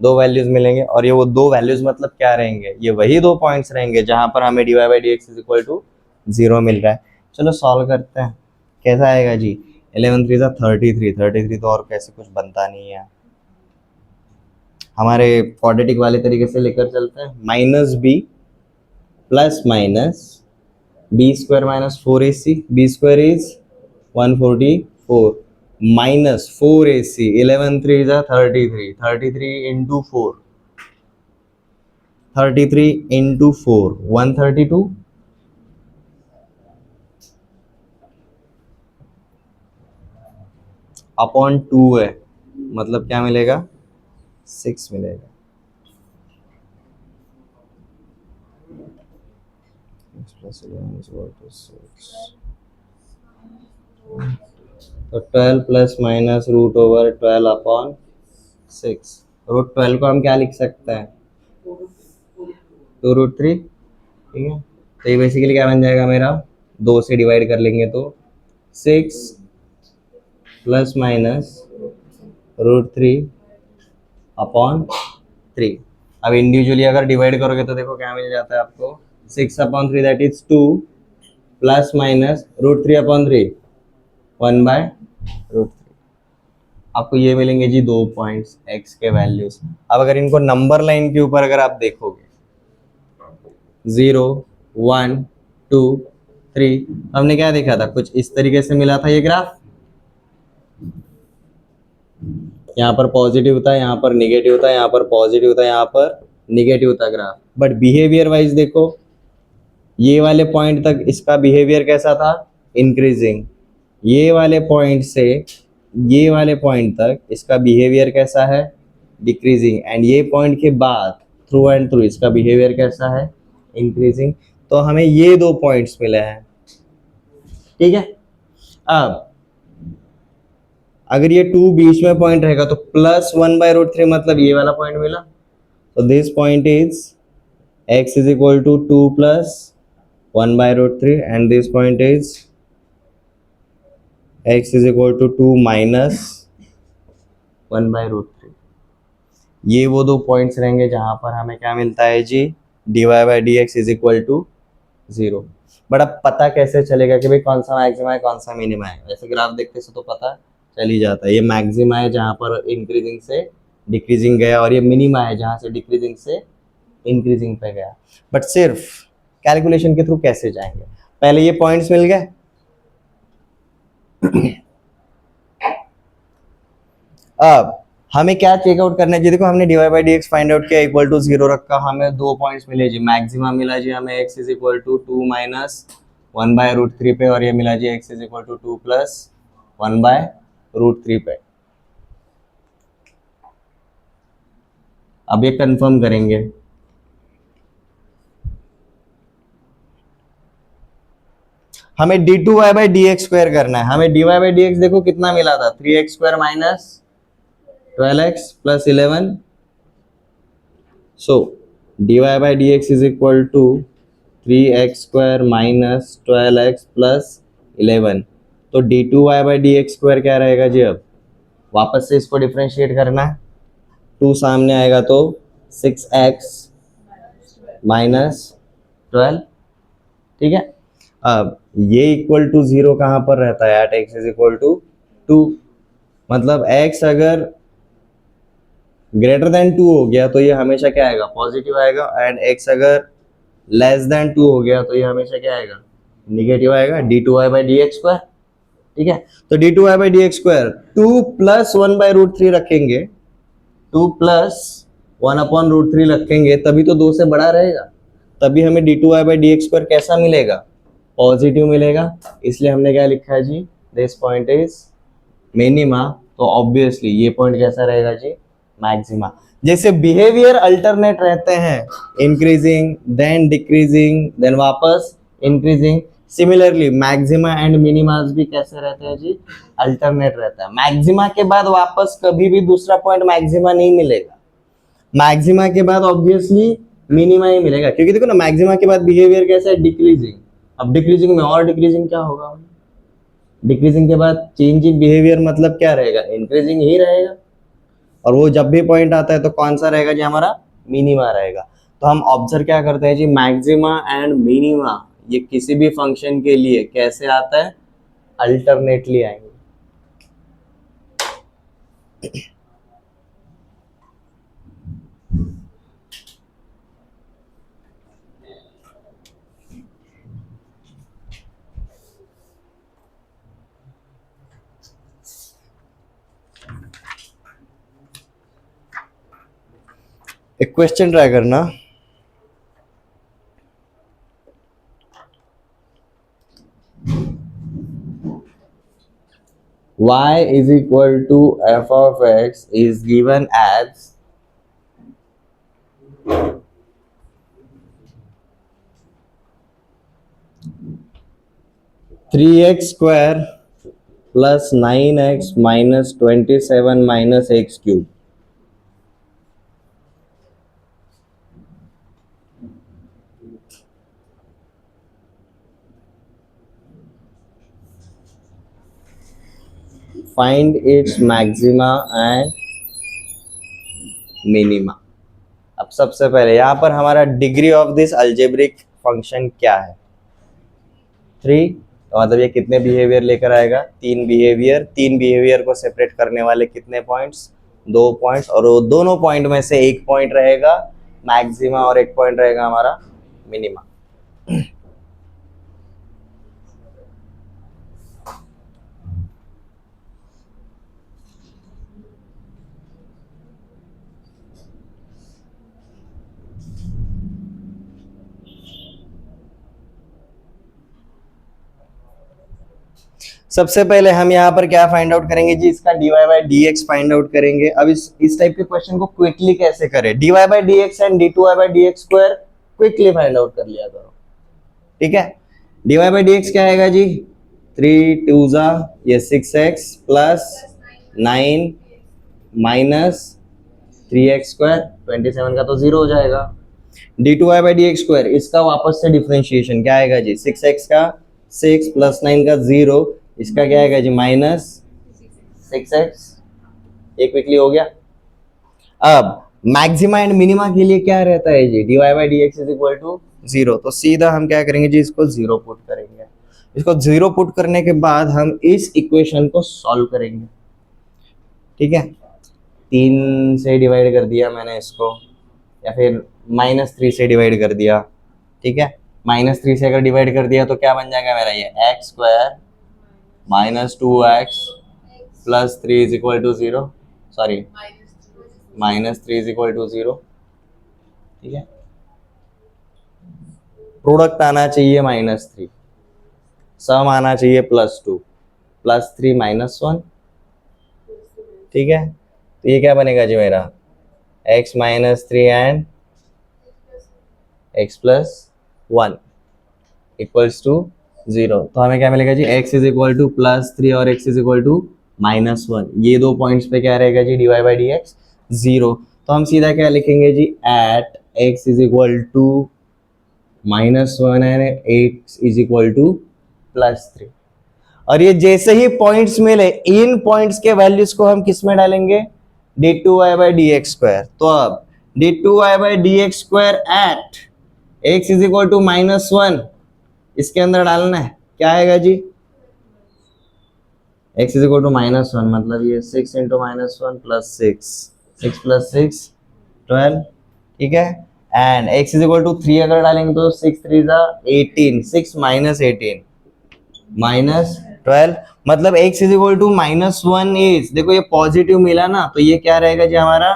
2 वैल्यूज मिलेंगे। और ये वो 2 वैल्यूज मतलब क्या रहेंगे, ये वही 2 पॉइंट्स रहेंगे जहां पर हमें dy by d x is equal to 0 मिल रहा है। चलो सॉल्व करते हैं, कैसा आएगा जी, 11 3 33, 33 तो और कैसे कुछ बनता नहीं है, हमारे क्वाड्रेटिक वाले तरीके से लेकर चलते हैं। Minus b plus minus b square minus 4ac, b square is 144 minus 4ac, 11 3 33, 33 into 4, 33 into 4 132, upon 2 है, मतलब क्या मिलेगा, 6 मिलेगा। x plus 11 is equal to 6. तो 12 plus minus root over 12 upon 6, root 12 को हम क्या लिख सकते हैं, 2√3, ठीक है। तो ये बेसिकली क्या बन जाएगा मेरा, 2 से डिवाइड कर लेंगे तो 6 प्लस माइनस √3 अपॉन 3। अब इंडिविजुअली अगर डिवाइड करोगे तो देखो क्या मिल जाता है आपको, 6/3 दैट इज 2 प्लस माइनस √3/3 1/√3। आपको ये मिलेंगे जी 2 पॉइंट्स x के वैल्यूज। अब अगर इनको नंबर लाइन के ऊपर अगर आप देखोगे 0 1 2 3, हमने क्या देखा था, कुछ इस तरीके से मिला था ये ग्राफ, यहाँ पर पॉजिटिव था, यहाँ पर निगेटिव था, यहाँ पर पॉजिटिव था, यहाँ पर निगेटिव था ग्राफ। बट बिहेवियर वाइज देखो, ये वाले पॉइंट तक इसका बिहेवियर कैसा था, इंक्रीजिंग। ये वाले पॉइंट से ये वाले पॉइंट तक इसका बिहेवियर कैसा है, डिक्रीजिंग। एंड ये पॉइंट के बाद थ्रू एंड थ्रू इसका बिहेवियर कैसा है, इंक्रीजिंग। तो हमें ये 2 पॉइंट्स मिले हैं, ठीक है। अब अगर ये 2 बीच में पॉइंट रहेगा तो प्लस 1/√3 मतलब ये वाला पॉइंट मिला। तो this point is x is equal to 2 plus 1/√3 and this point is x is equal to 2 minus 1/√3। ये वो 2 पॉइंट्स रहेंगे जहां पर हमें क्या मिलता है जी, dy/dx is equal to 0। But अब पता कैसे चलेगा कि भाई कौन सा मैक्सिमा है कौन सा मिनिमा है, वैसे ग्राफ देखते से तो पता चल ही जाता है। ये मैक्सिमा है जहां पर इंक्रीजिंग से डिक्रीजिंग गया, और ये मिनिमा है जहां से डिक्रीजिंग से इंक्रीजिंग पे गया। बट सिर्फ कैलकुलेशन के थ्रू कैसे जाएंगे, पहले ये पॉइंट्स मिल गए। अब हमें क्या चेकआउट करना है जी, देखो हमने dy/dx फाइंड आउट किया, इक्वल टू 0 रखा, हमें 2 पॉइंट्स मिले जी, मैक्सिमा मिला जी हमें x is equal to 2 minus 1/√3 पे, और ये मिला जी x is equal to 2 plus 1/√3 पे। अब ये कंफर्म करेंगे, हमें d2y/dx² करना है। हमें dy/dx देखो कितना मिला था, 3x² minus 12x plus 11। So dy/dx is equal to 3x² minus 12x plus 11। तो d2y/dx² क्या रहेगा जी, अब वापस से इसको डिफरेंशिएट करना है, 2 सामने आएगा तो 6x माइनस 12, ठीक है। अब ये इक्वल टू 0 कहां पर रहता है, at x is equal to 2। मतलब x अगर ग्रेटर देन 2 हो गया तो ये हमेशा क्या आएगा, पॉजिटिव आएगा। एंड x अगर लेस देन 2 हो गया तो ये हमेशा क्या आएगा, निगेटिव आएगा, d2y/dx², ठीक है। तो d2y/dx², 2 प्लस 1/√3 रखेंगे, 2 प्लस 1/√3 रखेंगे, तभी तो 2 से बड़ा रहेगा, तभी हमें d2y/dx² कैसा मिलेगा, पॉजिटिव मिलेगा। इसलिए हमने क्या लिखा है जी, दिस पॉइंट इज मिनिमा। तो ऑब्वियसली ये पॉइंट कैसा रहेगा जी, मैक्सिमा। जैसे बिहेवियर अल्टरनेट रहते हैं, इंक्रीजिंग देन डिक्रीजिंग देन वापस इंक्रीजिंग, सिमिलरली मैक्सिमा एंड मिनिमास भी कैसे रहते हैं जी, अल्टरनेट रहता है। मैक्सिमा के बाद वापस कभी भी दूसरा पॉइंट मैक्सिमा नहीं मिलेगा, मैक्सिमा के बाद ऑब्वियसली मिनिमा ही मिलेगा, क्योंकि देखो ना मैक्सिमा के बाद बिहेवियर कैसा है, डिक्रीजिंग। अब डिक्रीजिंग में और डिक्रीजिंग क्या होगा, डिक्रीजिंग के बाद चेंज इन बिहेवियर मतलब क्या रहेगा, इंक्रीजिंग ही रहेगा। और वो जब भी पॉइंट आता है तो कौन सा रहेगा जी, हमारा मिनिमा रहेगा। तो हम ऑब्जर्व क्या करते हैं जी, मैक्सिमा एंड मिनिमा ये किसी भी फंक्शन के लिए कैसे आता है, अल्टरनेटली आएंगे। एक क्वेश्चन ट्राई करना, y is equal to f of x is given as 3x² plus 9x minus 27 minus x³ find its maxima and minima. अब सबसे पहले यहां पर हमारा degree of this algebraic function क्या है? 3। तो मतलब ये कितने बिहेवियर लेकर आएगा? 3 बिहेवियर। 3 बिहेवियर को सेपरेट करने वाले कितने पॉइंट्स? 2 पॉइंट्स, और वो दोनों पॉइंट में से एक पॉइंट रहेगा मैक्सिमा और एक पॉइंट रहेगा हमारा मिनिमा। सबसे पहले हम यहाँ पर क्या फाइंड आउट करेंगे जी? इसका dy by dx find out करेंगे। अब इस टाइप के क्वेश्चन को क्विकली कैसे करें? dy by dx and d2y by dx square quickly find out कर लिया करो, ठीक है। dy बाई dx क्या आएगा जी? 3 2 जा ये 6x plus 9 minus 3x square, 27 का तो 0 हो जाएगा। d2y बाई dx स्क्वायर, इसका वापस से डिफरेंशिएशन क्या आएगा जी? 6x का 6 प्लस 9 का 0, इसका क्या आएगा जी? Minus 6x। एक क्विकली हो गया। अब मैक्सिमा एंड मिनिमा के लिए क्या रहता है जी? dy by dx is equal to 0। तो सीधा हम क्या करेंगे जी? इसको 0 पुट करेंगे। इसको 0 पुट करने के बाद हम इस इक्वेशन को सॉल्व करेंगे, ठीक है। 3 से डिवाइड कर दिया मैंने इसको, या फिर -3 से डिवाइड कर दिया, ठीक है। -3 से अगर डिवाइड कर दिया तो क्या बन जाएगा मेरा? ये x square minus 2x plus 3 is equal to 0, sorry -3 is equal to 0, ठीक है। प्रोडक्ट आना चाहिए -3, सम आना चाहिए +2, +3 -1, ठीक है। तो ये क्या बनेगा जी मेरा? x -3 and x plus 1 equals to 0। तो हमें क्या मिलेगा जी? x इज इक्वल टू +3 और x इज इक्वल टू -1। ये दो पॉइंट्स पे क्या रहेगा जी? dy by dx 0। तो हम सीधा क्या लिखेंगे जी? Eight x is equal to -1 and x is equal to +3। और ये जैसे ही पॉइंट्स मिले, इन पॉइंट्स के वैल्यूज को हम किस में डालेंगे? d2y by dx square. तो अब d2y by dx square at x is equal to -1 इसके अंदर डालना है। क्या आएगा जी? x इज इक्वल टू -1 मतलब ये 6 इंटू -1 प्लस 6 प्लस 6 12, ठीक है। And x is equal to 3 अगर डालेंगे तो 6 3 जा 18, 6 माइनस 18 माइनस 12, मतलब x is equal to -1 is, देखो ये पॉजिटिव मिला ना, तो ये क्या रहेगा जी? हमारा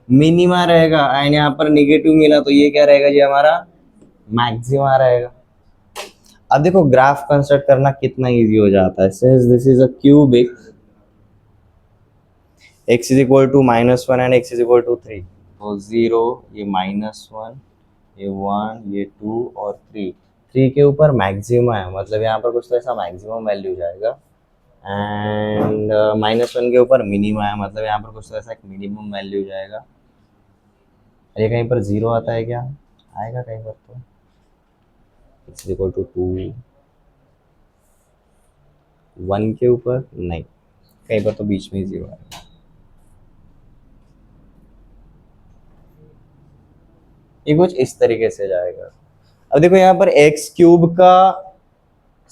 मिनिमा रहेगा। एंड यहाँ पर निगेटिव मिला तो ये क्या रहेगा जी? हमारा मैक्सिमा रहेगा। अब देखो ग्राफ कंस्ट्रक्ट करना कितना इजी हो जाता है। Since this is a cubic, x is equal to -1 and x is equal to 3, तो 0, ये -1, ये 1, ये 2 और 3 के ऊपर मैक्सिमा है, मतलब यहाँ पर कुछ तो ऐसा मैक्सिमम वैल्यू जाएगा। एंड -1 के ऊपर मिनिमा है, मतलब यहाँ पर कुछ तो ऐसा एक मिनिमम वैल्यू जाएगा। ये कहीं पर 0 आता है क्या? आएगा कहीं पर तो। x इज इक्वल टू 2, 1 के ऊपर नहीं, कहीं पर तो बीच में ही 0 आएगा। ये कुछ इस तरीके से जाएगा। अब देखो यहाँ पर x³ का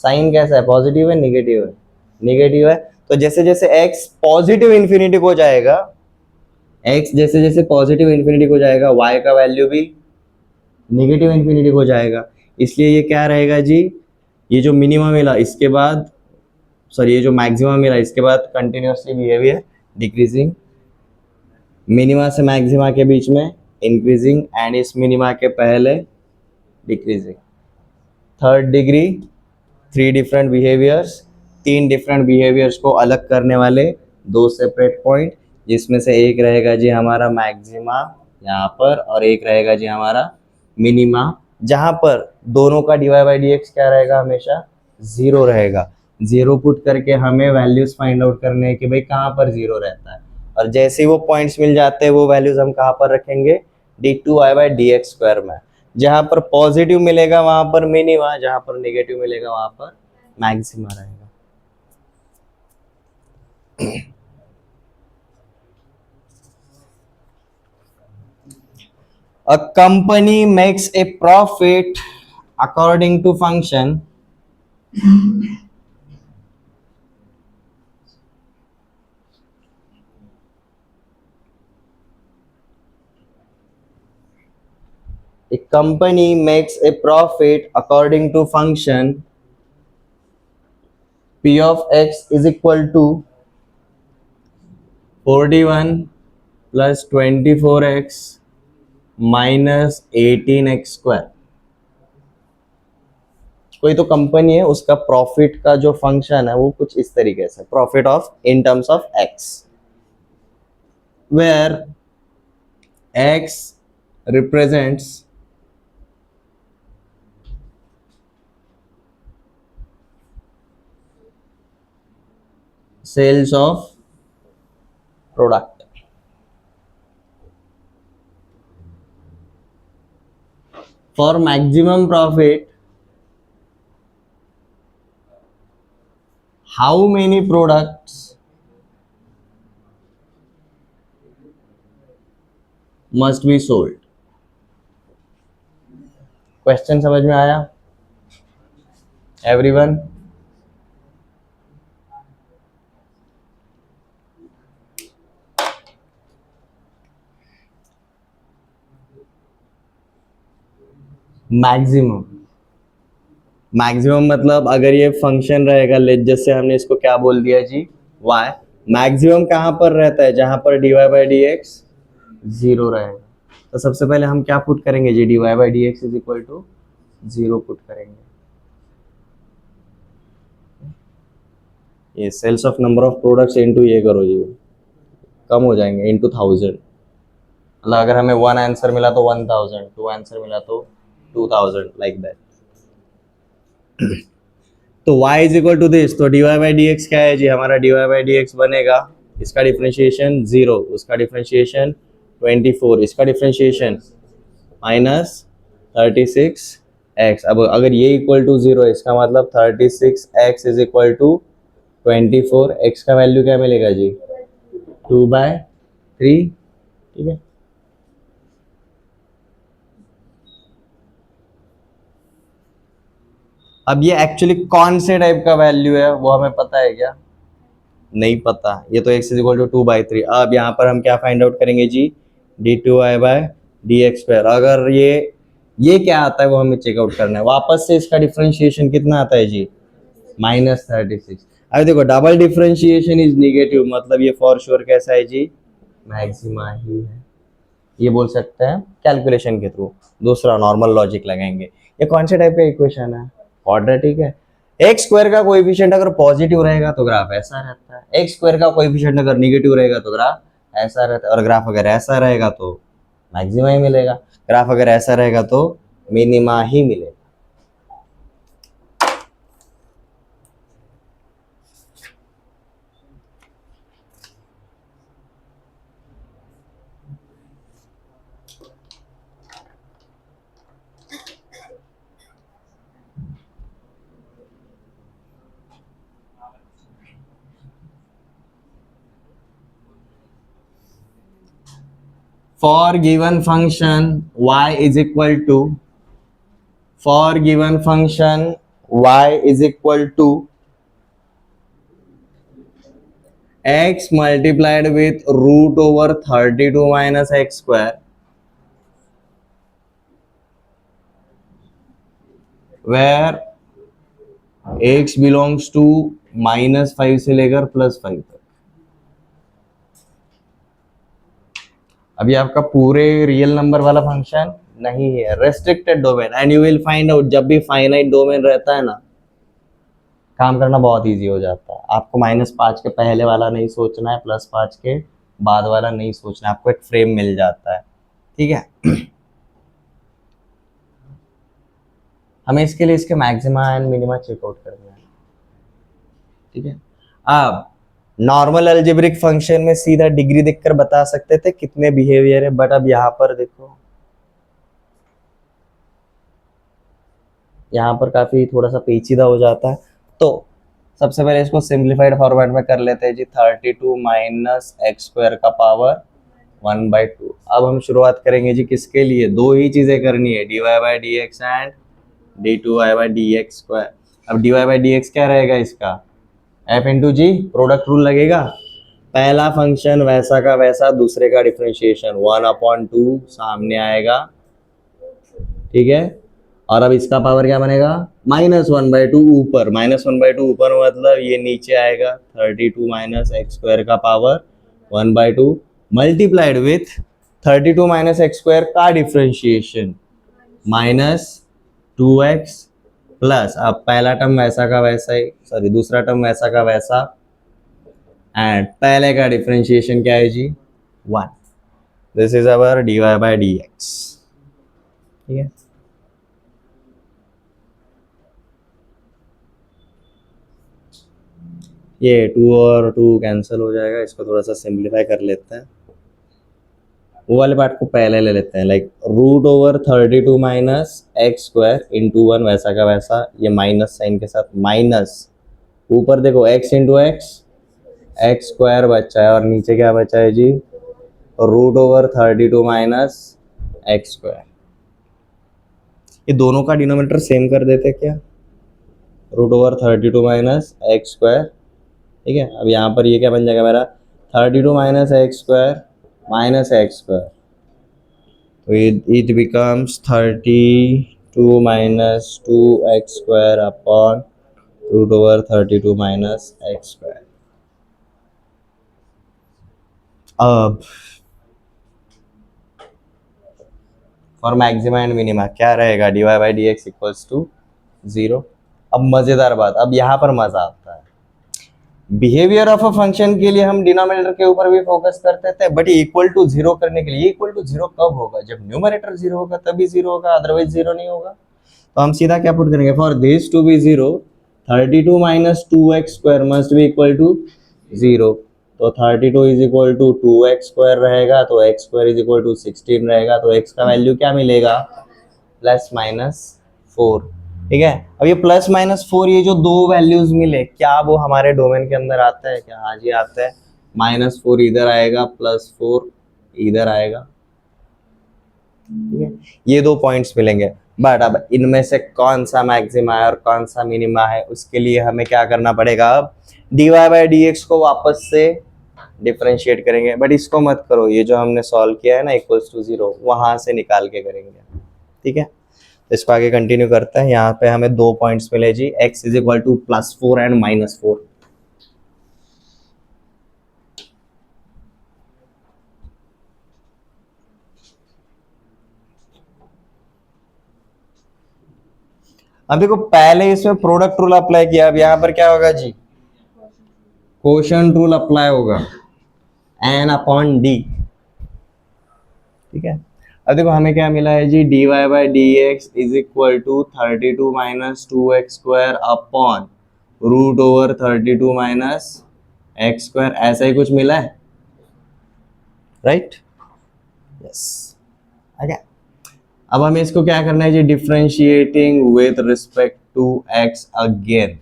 साइन कैसा है? पॉजिटिव है निगेटिव है? निगेटिव है। तो जैसे जैसे x पॉजिटिव इन्फिनिटी को जाएगा, x जैसे जैसे पॉजिटिव इन्फिनिटी को जाएगा, y का वैल्यू भी निगेटिव इन्फिनिटी को जाएगा। इसलिए ये क्या रहेगा जी? ये जो मिनिमम मिला इसके बाद, सॉरी ये जो मैक्सिमम मिला इसके बाद कंटिन्यूसली बिहेवियर डिक्रीजिंग, मिनिमा से मैक्सिमा के बीच में इंक्रीजिंग, एंड इस मिनिमा के पहले decreasing. Third degree 3 different behaviours, 3 different behaviours को अलग करने वाले 2 सेपरेट पॉइंट, जिसमें से एक रहेगा जी हमारा मैक्सिमा यहाँ पर, और एक रहेगा जी हमारा मिनिमा, जहाँ पर दोनों का dy बाई dx क्या रहेगा? हमेशा जीरो रहेगा। जीरो पुट करके हमें वैल्यूज फाइंड आउट करने हैं कि भाई कहाँ पर जीरो रहता है, और जैसे ही वो पॉइंट्स मिल जाते हैं वो वैल्यूज हम कहाँ पर रखेंगे, d2i/dx² में। जहां पर पॉजिटिव मिलेगा वहां पर मिनिमा, जहां पर नेगेटिव मिलेगा वहां पर मैक्सिमा रहेगा। A company makes a profit according to function a company makes a profit according to function p of x is equal to 41 plus 24x minus 18x²। कोई तो कंपनी है, उसका प्रॉफिट का जो फंक्शन है वो कुछ इस तरीके से, profit of in terms of x, where x represents sales of product. For maximum profit how many products must be sold. Question समझ में आया एवरीवन? मैक्सिमम, मैक्सिमम मतलब अगर ये फंक्शन रहेगा, लेट जैसे हमने इसको क्या बोल दिया जी, y, मैक्सिमम कहाँ पर रहता है, जहां पर dy/dx जीरो रहेगा। तो सबसे पहले हम क्या पुट करेंगे जी, dy/dx is equal to zero put करेंगे। ये sales of number of products into ये करो जी, कम हो जाएंगे, इनटू 1000। मतलब अगर हमें 1 आंसर मिला तो 1000, 2 आंसर मिला तो 2000, लाइक दैट। तो y is equal to this, तो dy/dx क्या है जी, हमारा dy/dx बनेगा, इसका डिफरेंशिएशन 0, उसका डिफरेंशिएशन 24, इसका डिफरेंशिएशन -36x। अब अगर ये इक्वल टू 0 है, इसका मतलब 36x is equal to 24, x का वैल्यू क्या मिलेगा जी, 2/3। ठीक है, अब ये एक्चुअली कौन से टाइप का वैल्यू है वो हमें पता है क्या, नहीं पता। ये तो x इज इक्वल टू 2/3। अब यहाँ पर हम क्या फाइंड आउट करेंगे जी, d2i/dx²। अगर ये क्या आता है वो हमें चेकआउट करना है। वापस से इसका डिफरेंशिएशन कितना आता है जी, -36। अब देखो डबल डिफरेंशिएशन इज निगेटिव, मतलब ये फॉर श्योर कैसा है जी, मैक्सिमा ही है। ये बोल सकते हैं कैलकुलेशन के थ्रू, दूसरा नॉर्मल लॉजिक लगाएंगे। ये कौन से टाइप का इक्वेशन है, क्वाड्रेटिक है। x² का कोएफिशिएंट अगर पॉजिटिव रहेगा तो ग्राफ ऐसा रहता है, x² का कोएफिशिएंट अगर निगेटिव रहेगा तो ग्राफ ऐसा रहता है, और ग्राफ अगर ऐसा रहेगा तो मैक्सिमा ही मिलेगा, ग्राफ अगर ऐसा रहेगा तो मिनिमा ही मिलेगा। For given function y is equal to, for given function y is equal to x multiplied with √32 minus x², where x belongs to -5 से लेकर +5 तक। अभी आपका पूरे रियल नंबर वाला फंक्शन नहीं है, restricted domain, and you will find out जब भी फाइनाइट डोमेन रहता है ना, काम करना बहुत इजी हो जाता है। आपको -5 के पहले वाला नहीं सोचना है, +5 के बाद वाला नहीं सोचना है, आपको एक फ्रेम मिल जाता है। ठीक है, हमें इसके लिए इसके मैक्सिमा एंड मिनिमा चेकआउट करना है। ठीक है। अब नॉर्मल अलजेब्रिक फंक्शन में सीधा डिग्री देखकर बता सकते थे कितने बिहेवियर है, बट अब यहां पर देखो, यहां पर काफी थोड़ा सा पेचीदा हो जाता है। तो सबसे पहले इसको सिंप्लीफाइड फॉर्मेट में कर लेते हैं जी, 32 माइनस एक्स स्क्वायर का पावर 1/2। अब हम शुरुआत करेंगे जी किसके लिए, दो ही चीजें करनी है, dy by d x and d2y by d x square. अब dy बाई डी एक्स क्या रहेगा इसका, f इंटू जी, प्रोडक्ट रूल लगेगा, पहला फंक्शन वैसा का वैसा, दूसरे का डिफरेंशिएशन 1/2 सामने आएगा, ठीक है। और अब इसका पावर क्या बनेगा, -1/2 ऊपर, -1/2 ऊपर मतलब ये नीचे आएगा, 32 माइनस एक्स स्क्वायर का power 1/2 multiplied with 32 minus x square का डिफरेंशिएशन -2x प्लस, अब पहला टर्म वैसा का वैसा ही, सॉरी दूसरा टर्म वैसा का वैसा, एंड पहले का डिफरेंशिएशन क्या है जी, 1। This is our dy by d x, ठीक है। ये 2 और 2 कैंसिल हो जाएगा, इसको थोड़ा सा सिंप्लीफाई कर लेते हैं, वो वाले पार्ट को पहले ले लेते हैं, like √32 minus x square into 1 वैसा का वैसा, ये माइनस साइन के साथ, माइनस ऊपर देखो x into x, x square बचा है, और नीचे क्या बचा है जी, √32 माइनस एक्स स्क्वायर। ये दोनों का डिनोमिनेटर सेम कर देते क्या, √32 माइनस एक्स स्क्वायर, ठीक है। अब यहाँ पर ये क्या बन जाएगा मेरा, 32 minus x square minus x square, तो it becomes 32 minus 2x square upon √32 minus x square. अब फॉर मैक्सिमा एंड मिनिमा क्या रहेगा, dy by d x equals to 0। अब मजेदार बात, अब यहाँ पर मजा आता है, बिहेवियर ऑफ अ फंक्शन के लिए हम डिनोमिनेटर के ऊपर भी फोकस करते थे, बट इक्वल टू 0 करने के लिए, इक्वल टू 0 कब होगा, जब न्यूमरेटर 0 होगा तभी 0 होगा, अदरवाइज 0 नहीं होगा। तो हम सीधा क्या पुट करेंगे, for this to be 0 32 minus 2x square must be equal to 0। तो 32 is equal to 2x square रहेगा, तो x square is equal to 16 रहेगा, तो x का वैल्यू क्या मिलेगा, +-4, ठीक है। अब ये +-4, ये जो दो वैल्यूज मिले, क्या वो हमारे डोमेन के अंदर आता है क्या, हाँ जी आता है, -4 इधर आएगा, +4 इधर आएगा, ठीक है। ये दो पॉइंट्स मिलेंगे, बट अब इनमें से कौन सा मैक्सिमा है और कौन सा मिनिमा है, उसके लिए हमें क्या करना पड़ेगा, अब dy बाई डी एक्स को वापस से डिफरेंशिएट करेंगे, बट इसको मत करो, ये जो हमने सॉल्व किया है ना इक्वल्स टू 0, वहां से निकाल के करेंगे, ठीक है। तो इसको आगे कंटिन्यू करते हैं, यहाँ पे हमें दो पॉइंट्स मिले जी, x is equal to +4 and -4। अब देखो पहले इसमें प्रोडक्ट रूल अप्लाई किया, अब यहाँ पर क्या होगा जी, कोशेंट रूल अप्लाई होगा, n अपॉन d, ठीक है। अब देखो हमें क्या मिला है जी, dy by d x is equal to 32 minus 2x square upon √32 minus x square, ऐसा ही कुछ मिला है, राइट, यस, ओके। अब हमें इसको क्या करना है जी, differentiating with respect to x again,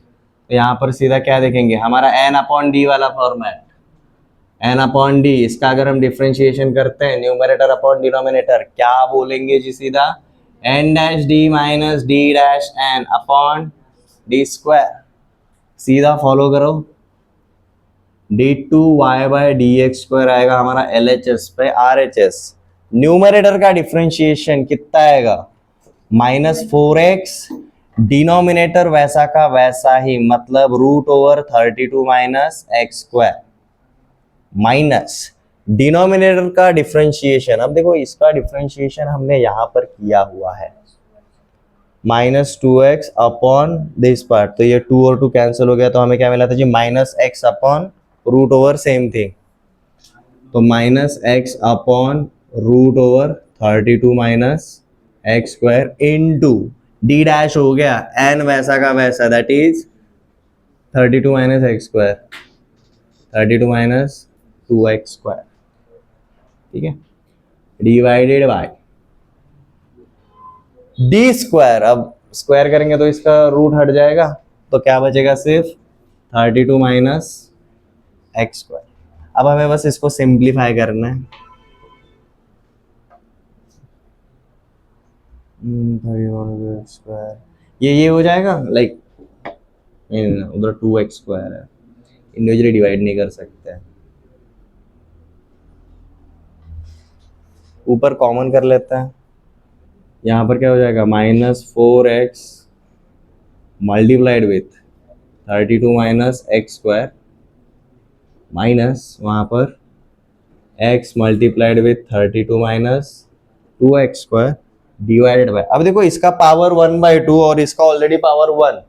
तो यहाँ पर सीधा क्या देखेंगे, हमारा n अपॉन डी वाला फॉर्मेट, n अपॉन डी, इसका अगर हम डिफरेंशिएशन करते हैं न्यूमरेटर अपॉन डिनोमिनेटर, क्या बोलेंगे जी, सीधा n dash D minus D dash n upon D square, सीधा फॉलो करो, d2y by d x square आएगा हमारा LHS पे RHS, न्यूमरेटर का डिफरेंशिएशन कितना आएगा, -4x, डिनोमिनेटर वैसा का वैसा ही, मतलब √32 minus x square, minus denominator का डिफरेंशिएशन, अब देखो इसका डिफरेंशिएशन हमने यहां पर किया हुआ है, -2x अपॉन दिस पार्ट, तो ये 2 और 2 कैंसिल हो गया, तो हमें क्या मिला था जी, -x अपॉन √ सेम थिंग, तो -x upon √32 minus x square into D dash हो गया n वैसा का वैसा, that is 32 minus x square, 32 minus 2x square, ठीक है, डिवाइडेड बाय डी स्क्वायर। अब स्क्वायर करेंगे तो इसका रूट हट जाएगा, तो क्या बचेगा, सिर्फ 32 माइनस एक्स स्क्वायर। अब हमें बस इसको सिंप्लीफाई करना है। 31 स्क्वायर, ये हो जाएगा लाइक, नहीं उधर 2x स्क्वायर है, इंडिविजुअली डिवाइड नहीं कर सकते, ऊपर कॉमन कर लेते हैं। यहाँ पर क्या हो जाएगा, -4x multiplied with 32 minus x square minus वहाँ पर x multiplied with 32 minus 2x square divided by, अब देखो इसका पावर 1/2 और इसका ऑलरेडी पावर 1,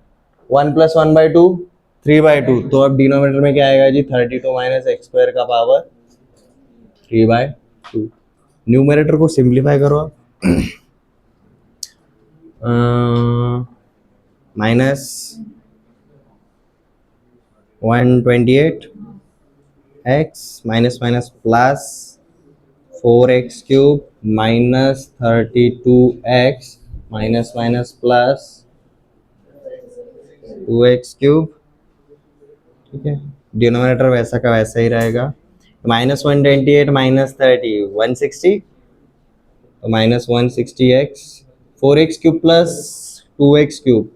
1 + 1/2 3/2, तो अब डिनोमिनेटर में क्या आएगा जी, 32 माइनस एक्स स्क्वायर का पावर 3/2। न्यूमरेटर को सिंप्लीफाई करो आप, -128 x minus minus plus 4x cube minus 32x minus minus plus 2x cube, ठीक है, डिनोमिनेटर वैसा का वैसा ही रहेगा। -128 माइनस 30 160, तो -160x 4x cube plus 2x cube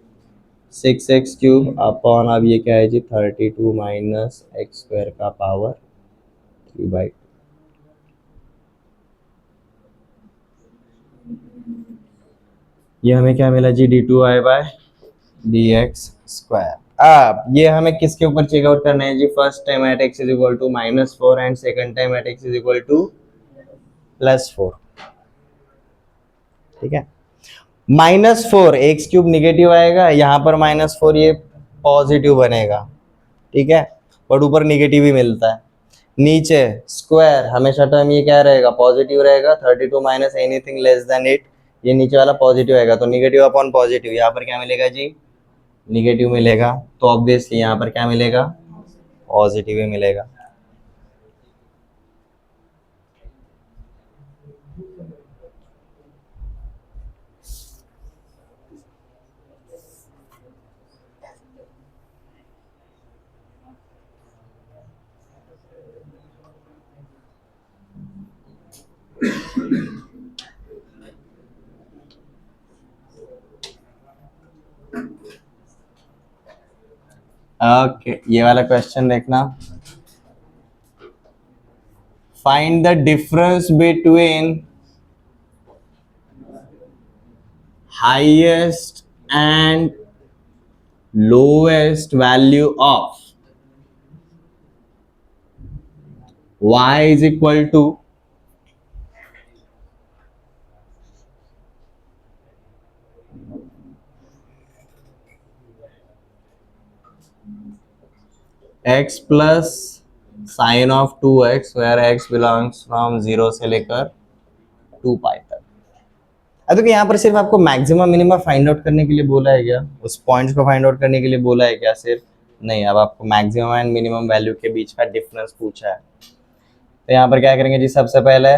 6x cube upon, अब ये क्या है जी, 32 माइनस एक्स स्क्वायर का पावर 3/2। ये हमें क्या मिला जी, d2y/dx स्क्वायर। अब ये हमें किसके ऊपर चेकआउट करना है जी, first time at x is equal to -4 and second time at x is equal to +4, ठीक है। -4 एक्स क्यूब निगेटिव आएगा, यहाँ पर -4 ये पॉजिटिव बनेगा, ठीक है, बट ऊपर निगेटिव ही मिलता है। नीचे स्क्वायर हमेशा टर्म ये क्या रहेगा, पॉजिटिव रहेगा, 32 माइनस एनीथिंग लेस देन 8, ये नीचे वाला पॉजिटिव आएगा, तो निगेटिव अपॉन पॉजिटिव, यहाँ पर क्या मिलेगा जी, निगेटिव मिलेगा, तो ऑब्वियसली यहाँ पर क्या मिलेगा, पॉजिटिव ही मिलेगा। ओके, ये वाला क्वेश्चन देखना, find the difference between highest and lowest value of y is equal to x plus sine of 2x where x belongs from 0 से लेकर 2 पाई तक। अब देखो यहाँ पर सिर्फ आपको मैक्सिमम मिनिमम फाइंड आउट करने के लिए बोला है क्या, उस पॉइंट्स को फाइंड आउट करने के लिए बोला है क्या सिर्फ, नहीं, अब आपको मैक्सिमम एंड मिनिमम वैल्यू के बीच का डिफरेंस पूछा है। तो यहाँ पर क्या करेंगे जी, सबसे पहले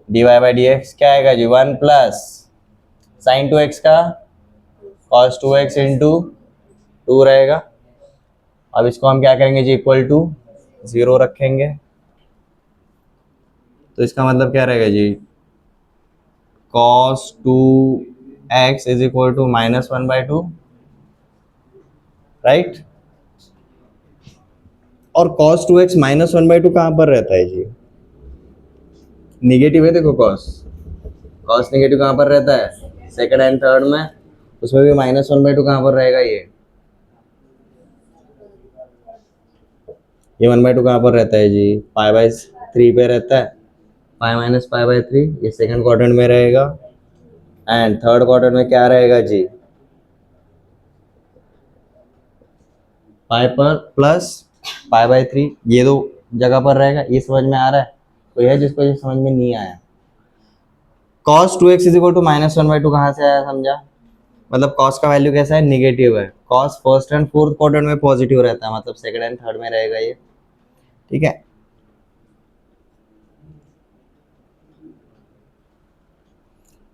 dy/dx क्या आएगा जी, 1 प्लस साइन 2x का cos 2x इंटू 2 रहेगा। अब इसको हम क्या करेंगे जी, इक्वल टू 0 रखेंगे, तो इसका मतलब क्या रहेगा जी, cos 2x is equal to -1/2, right. और cos 2x -1/2 कहाँ पर रहता है जी, निगेटिव है, देखो cos निगेटिव कहाँ पर रहता है, सेकंड एंड थर्ड में, उसमें भी -1/2 कहाँ पर रहेगा, ये 1/2 कहाँ पर रहता है जी, π/3 पे रहता है, π माइनस π/3, ये सेकंड क्वाड्रेंट में रहेगा, एंड थर्ड क्वाड्रेंट में क्या रहेगा जी, पाई पर प्लस π/3, ये दो जगह पर रहेगा। ये समझ में आ रहा है, कोई है जिसको ये समझ में नहीं आया। cos 2x is equal to -1/2 कहाँ से आया, समझा, मतलब कॉस का वैल्यू कैसा है, निगेटिव है। Cos first and fourth quadrant में पॉजिटिव रहता है, मतलब सेकंड एंड थर्ड में रहेगा ये, ठीक है।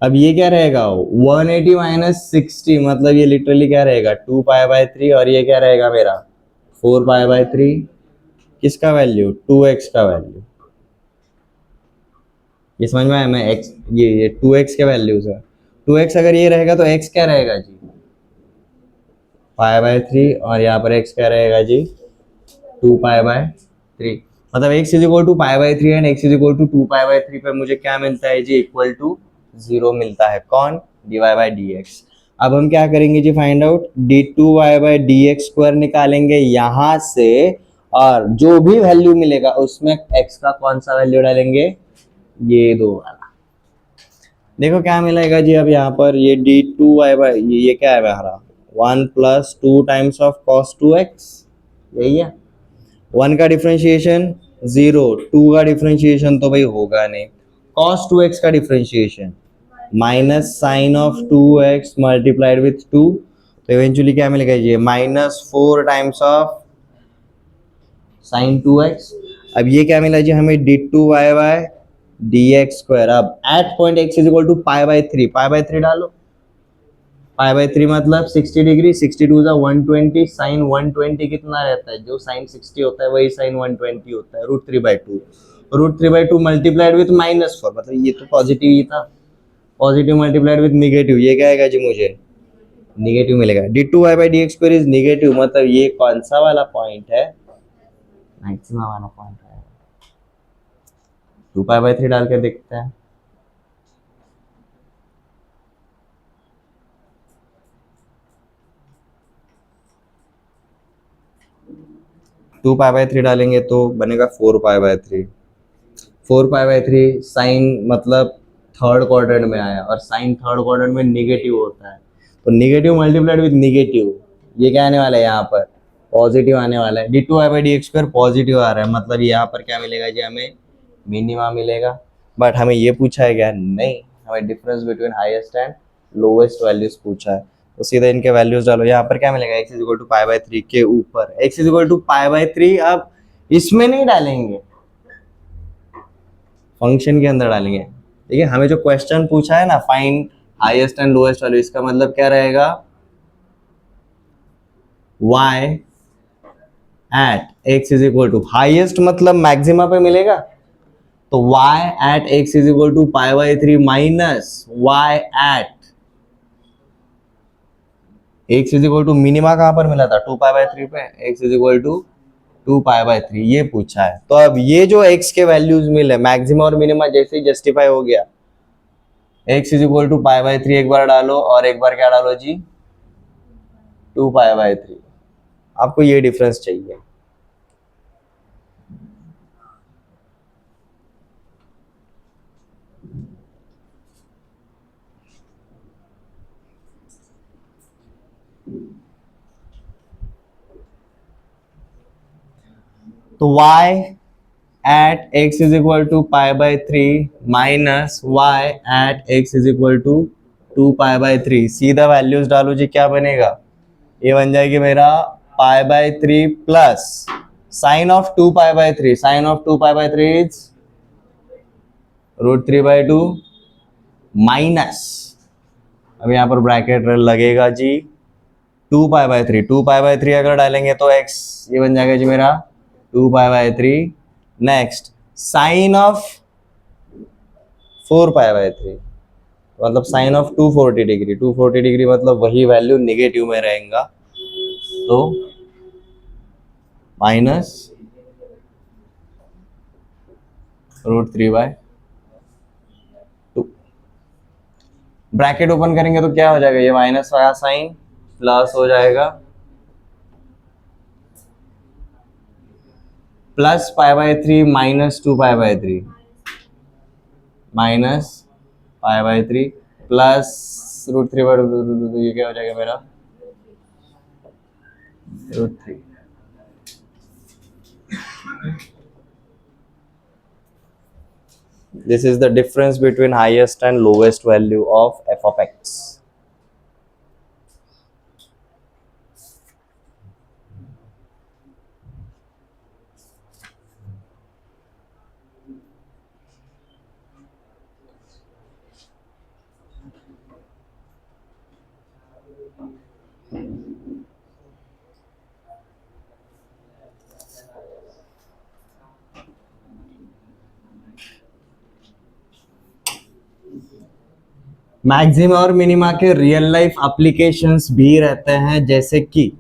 अब ये क्या रहेगा, 180 माइनस 60, मतलब ये लिटरली क्या रहेगा 2 पाई बाय 3, और ये क्या रहेगा मेरा 4 पाई बाय 3। किसका वैल्यू, 2x का वैल्यू। ये समझ में आया, मैं x, ये 2x के वैल्यूज है। 2x अगर ये रहेगा तो x क्या रहेगा जी, पाई बाय 3, और यहाँ पर x क्या रहेगा जी 2 पाई बाय 3। मतलब x is equal to pi by 3 and x is equal to 2 pi by 3 पे मुझे क्या मिलता है जी, इक्वल टू 0 मिलता है। कौन, dy/dx। अब हम क्या करेंगे जी, फाइंड आउट d2y/dx² निकालेंगे यहाँ से, और जो भी वैल्यू मिलेगा उसमें x का कौन सा वैल्यू डालेंगे, ये दो वाला। देखो क्या मिलेगा जी, अब यहाँ पर ये d2y/, ये क्या है हमारा 1 + 2 टाइम्स ऑफ cos 2x, यही है। 1 का डिफरेंशिएशन 0, 2 का डिफरेंशिएशन तो भाई होगा नहीं, cos 2x का differentiation minus sine of 2x multiplied with 2, तो इवेंचुअली क्या मिलेगा ये -4 टाइम्स ऑफ साइन 2x। अब ये क्या मिला जी हमें, d2y/dx²। अब at point x is equal to pi by 3, pi by 3 डालो, पाई बाय 3 मतलब 60 डिग्री, 62 जा 120, साइन 120 कितना रहता है, जो साइन 60 होता है वही साइन 120 होता है, √3/2। √3/2 मल्टीप्लाइड विथ -4, मतलब ये तो पॉजिटिव ही था, पॉजिटिव मल्टीप्लाइड विथ निगेटिव, ये क्या आएगा जी मुझे निगेटिव मिलेगा। d2y/dx² इज निगेटिव, मतलब ये कौन सा वाला पॉइंट है, मैक्सिमम वाला पॉइंट है। 2 पाई बाय 3 डाल के देखते हैं। टू पाई बाय 3 डालेंगे तो बनेगा 4 pi by 3। 4 pi by 3 sine मतलब थर्ड क्वाड्रेंट में आया, और साइन थर्ड क्वाड्रेंट में निगेटिव होता है, तो निगेटिव मल्टीप्लाइड विथ निगेटिव, ये क्या आने वाला है यहाँ पर पॉजिटिव आने वाला है। d2y/dx² पॉजिटिव आ रहा है, मतलब यहाँ पर क्या मिलेगा जी हमें मिनिमा मिलेगा। बट हमें ये पूछा है क्या, नहीं, हमें difference between highest and lowest values पूछा है, तो सीधे इनके वैल्यूज डालो। यहाँ पर क्या मिलेगा, x is equal to pi by 3 के ऊपर x is equal to pi by 3, अब इसमें नहीं डालेंगे, फंक्शन के अंदर डालेंगे। ठीक है, हमें जो क्वेश्चन पूछा है ना, find highest and lowest value, इसका मतलब क्या रहेगा, y at x is equal to highest मतलब मैक्सिमा पे मिलेगा, तो y at x is equal to pi by 3 minus y at x is equal to minima कहां पर मिला था 2 पाई बाय 3 पे, x is equal to 2 pi by 3, ये पूछा है। तो अब ये जो x के वैल्यूज मिले मैक्सिमा और मिनिमा जैसे ही जस्टिफाई हो गया, x is equal to pi by 3 एक बार डालो, और एक बार क्या डालो जी 2 पाई बाय 3, आपको ये डिफरेंस चाहिए। तो y at x is equal to pi by 3 minus y at x is equal to 2 pi by 3, सीधा वैल्यूज डालो जी, क्या बनेगा, ये बन जाएगी मेरा pi by 3 plus sine of 2 pi by 3, sine of 2 pi by 3 is √3/2 minus, अब यहाँ पर ब्रैकेट लगेगा जी 2 पाई बाय 3, 2 पाई बाय 3 अगर डालेंगे तो x ये बन जाएगा जी मेरा 2 pi by 3, next sine of 4 pi by 3, मतलब साइन ऑफ 240 डिग्री, 240 डिग्री मतलब वही वैल्यू निगेटिव में रहेगा, तो माइनस √3/2। ब्रैकेट ओपन करेंगे तो क्या हो जाएगा, ये माइनस वाला साइन प्लस हो जाएगा, plus pi by 3 minus 2 pi by 3, minus pi by 3 plus √3/2, ये क्या हो जाएगा मेरा √3। This is the difference between highest and lowest value of f of x. Maxima और मिनिमा के रियल लाइफ एप्लीकेशंस भी रहते हैं, जैसे कि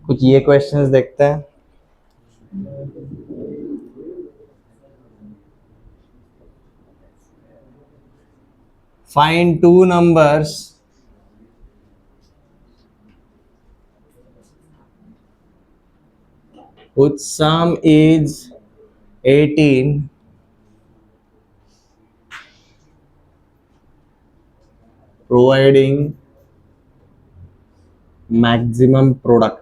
कुछ ये क्वेश्चंस देखते हैं। Find two numbers whose sum is 18 providing maximum product.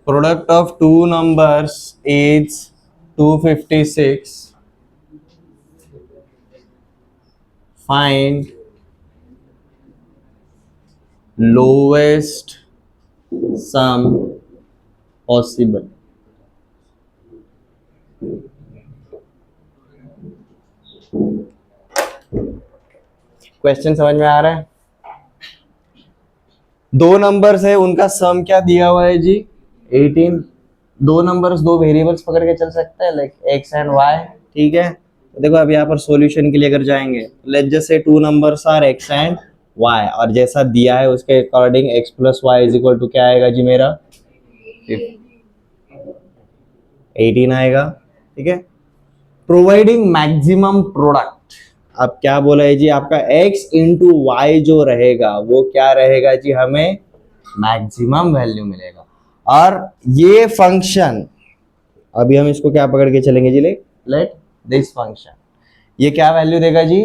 Product of two numbers is 256. Find lowest sum possible. Question समझ में आ रहा है? दो नंबर्स है, उनका सम क्या दिया हुआ है जी? 18। दो नंबर्स, दो वेरिएबल्स पकड़ के चल सकते हैं, लाइक एक्स एंड वाई, ठीक है। तो देखो अब यहाँ पर सॉल्यूशन के लिए अगर जाएंगे, let's just say two numbers are x and y, और जैसा दिया है उसके according x plus y is equal to क्या आएगा जी मेरा? 18 आएगा, ठीक है। प्रोवाइडिंग मैक्सिमम प्रोडक्ट, अब क्या बोला है जी? आपका x इंटू वाई जो रहेगा वो क्या रहेगा जी? हमें मैक्सिमम वैल्यू मिलेगा। और ये फंक्शन, अभी हम इसको क्या पकड़ के चलेंगे जी? लेट दिस फंक्शन, ये क्या वैल्यू देगा जी?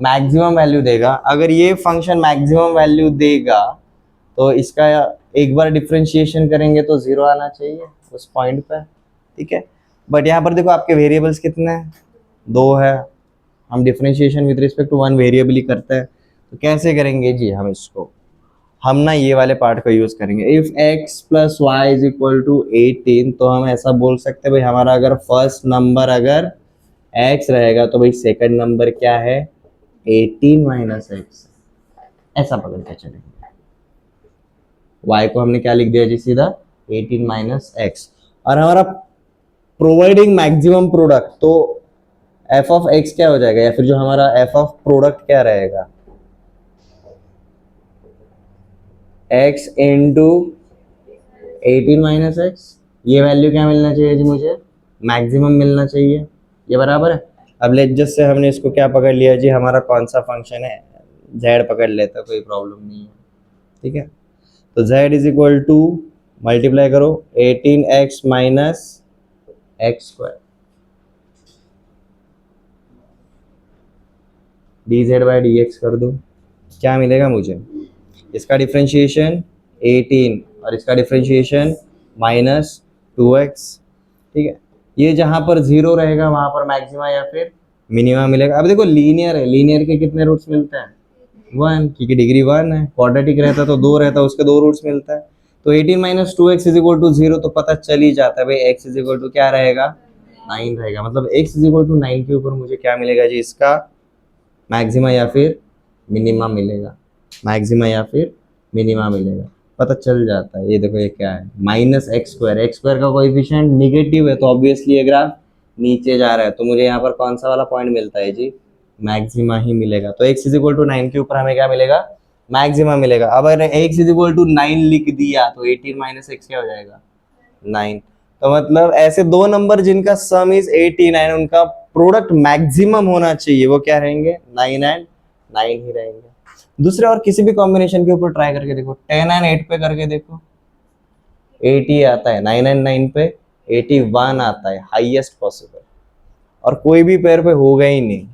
मैक्सिमम वैल्यू देगा। अगर ये फंक्शन मैक्सिमम वैल्यू देगा तो इसका एक बार डिफरेंशिएशन करेंगे तो 0 आना चाहिए उस पॉइंट पे, ठीक है। बट यहाँ पर देखो आपके वेरिएबल्स कितने हैं? 2 है। हम differentiation with respect to one variable ही करते हैं, तो कैसे करेंगे जी हम इसको? हम ना ये वाले पार्ट का यूज करेंगे। If x plus y is equal to 18, तो हम ऐसा बोल सकते हैं भाई हमारा अगर फर्स्ट नंबर अगर x रहेगा तो भाई सेकंड नंबर क्या है? 18 माइनस एक्स, ऐसा पकड़ के चलेंगे। y को हमने क्या लिख दिया जी? सीधा 18 माइनस एक्स। और हमारा प्रोवाइडिंग मैक्सिमम प्रोडक्ट, तो एफ ऑफ एक्स क्या हो जाएगा, या फिर जो हमारा एफ ऑफ प्रोडक्ट क्या रहेगा? X into 18 minus x. ये वैल्यू क्या मिलना चाहिए जी मुझे? मैक्सिमम मिलना चाहिए, ये बराबर है। अब लेट जस्ट से हमने इसको क्या पकड़ लिया जी? हमारा कौन सा फंक्शन है? z पकड़ लेता, कोई प्रॉब्लम नहीं है, ठीक है। तो z is equal to multiply करो 18x minus x square, dz by dx कर दो, क्या मिलेगा मुझे? इसका डिफरेंशिएशन 18 और इसका डिफरेंशिएशन माइनस 2x, ठीक है। ये जहां पर 0 रहेगा वहां पर मैक्सिमा या फिर मिनिमा मिलेगा। अब देखो लीनियर है, लीनियर के कितने रूट्स मिलते हैं? 1, क्योंकि डिग्री 1 है। क्वाड्रेटिक रहता तो 2 रहता, उसके 2 रूट्स मिलता है। तो 18 minus 2x is equal to 0, तो पता चल ही जाता है भाई x इज इक्वल टू क्या रहेगा? 9 रहेगा। मतलब x इज इक्वल टू 9 के ऊपर मुझे क्या मिलेगा जी? इसका मैक्सिमा या फिर मिनिमा मिलेगा। मैक्सिमा या फिर मिनिमा मिलेगा, पता चल जाता है। ये देखो ये क्या है? Minus x square, x square का कोएफिशिएंट निगेटिव है तो ऑब्वियसली ये ग्राफ नीचे जा रहा है, तो मुझे यहाँ पर कौन सा वाला पॉइंट मिलता है जी? मैक्सिमा ही मिलेगा। तो x इज इक्वल टू 9 के ऊपर हमें क्या मिलेगा? मैक्सिमा मिलेगा। अब अगर x इज इक्वल टू 9 लिख दिया तो 18 माइनस एक्स क्या हो जाएगा? 9। तो मतलब ऐसे दो नंबर जिनका सम इज 18 एंड उनका प्रोडक्ट मैक्सिमम होना चाहिए, वो क्या रहेंगे? 9 एंड 9 ही रहेंगे। दूसरे और किसी भी कॉम्बिनेशन के ऊपर ट्राई करके देखो, 10 एंड 8 पे करके देखो, 80 आता है। 9 एंड 9 पे 81 आता है, हाईएस्ट पॉसिबल। और कोई भी पेयर पे होगा ही नहीं।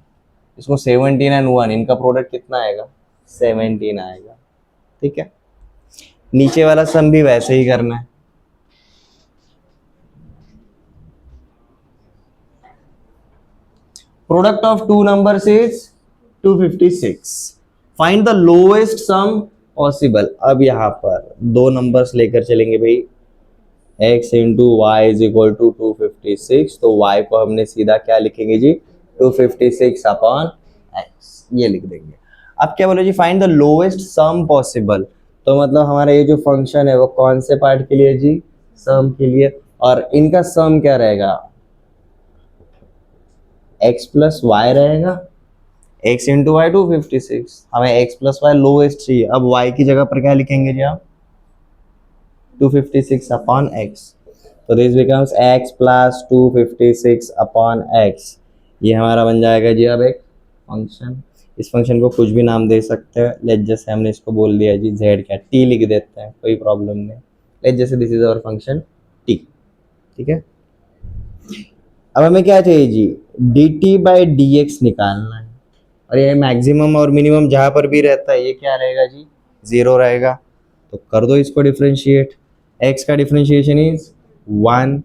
इसको 17 एंड 1, इनका प्रोडक्ट कितना आएगा? 17 आएगा, ठीक है। नीचे वाला सम भी वैसे ही करना है। Product of two numbers is 256. Find the lowest sum possible. अब यहाँ पर दो नंबर्स लेकर चलेंगे भाई. x into y is equal to 256. तो y को हमने सीधा क्या लिखेंगे जी, 256 अपॉन x, ये लिख देंगे. अब क्या बोले जी, find the lowest sum possible. तो मतलब हमारा ये जो फंक्शन है वो कौन से पार्ट के लिए जी, सम के लिए. और इनका सम क्या रहेगा, x प्लस वाई रहेगा. x into y 256. हमें x प्लस वाई लोएस्ट चाहिए. अब y की जगह पर क्या लिखेंगे जी आप, 256 अपॉन x. तो this becomes x plus 256 upon x. ये हमारा बन जाएगा जी अब एक फंक्शन. इस फंक्शन को कुछ भी नाम दे सकते हैं. लेट जैसे हमने इसको बोल दिया जी z, क्या t लिख देते हैं, कोई प्रॉब्लम नहीं. लेट जैसे this is our function t. ठीक है. अब हमें क्या चाहिए जी, dt बाई dx निकालना है. और ये मैक्सिमम और मिनिमम जहां पर भी रहता है ये क्या रहेगा जी, जीरो रहेगा. तो कर दो इसको डिफरेंशिएट. x का डिफरेंशिएशन इज 1.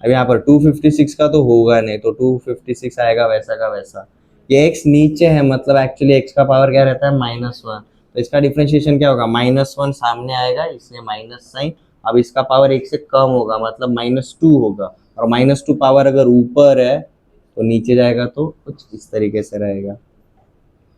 अब यहाँ पर 256 का तो होगा नहीं, तो 256 आएगा वैसा का वैसा. ये x नीचे है, मतलब एक्चुअली x का पावर क्या रहता है, -1. तो इसका डिफरेंशिएशन क्या होगा, -1 सामने आएगा इसलिए माइनस साइन. अब इसका पावर 1 से कम होगा मतलब -2 होगा. और -2 पावर अगर ऊपर है तो नीचे जाएगा तो कुछ इस तरीके से रहेगा.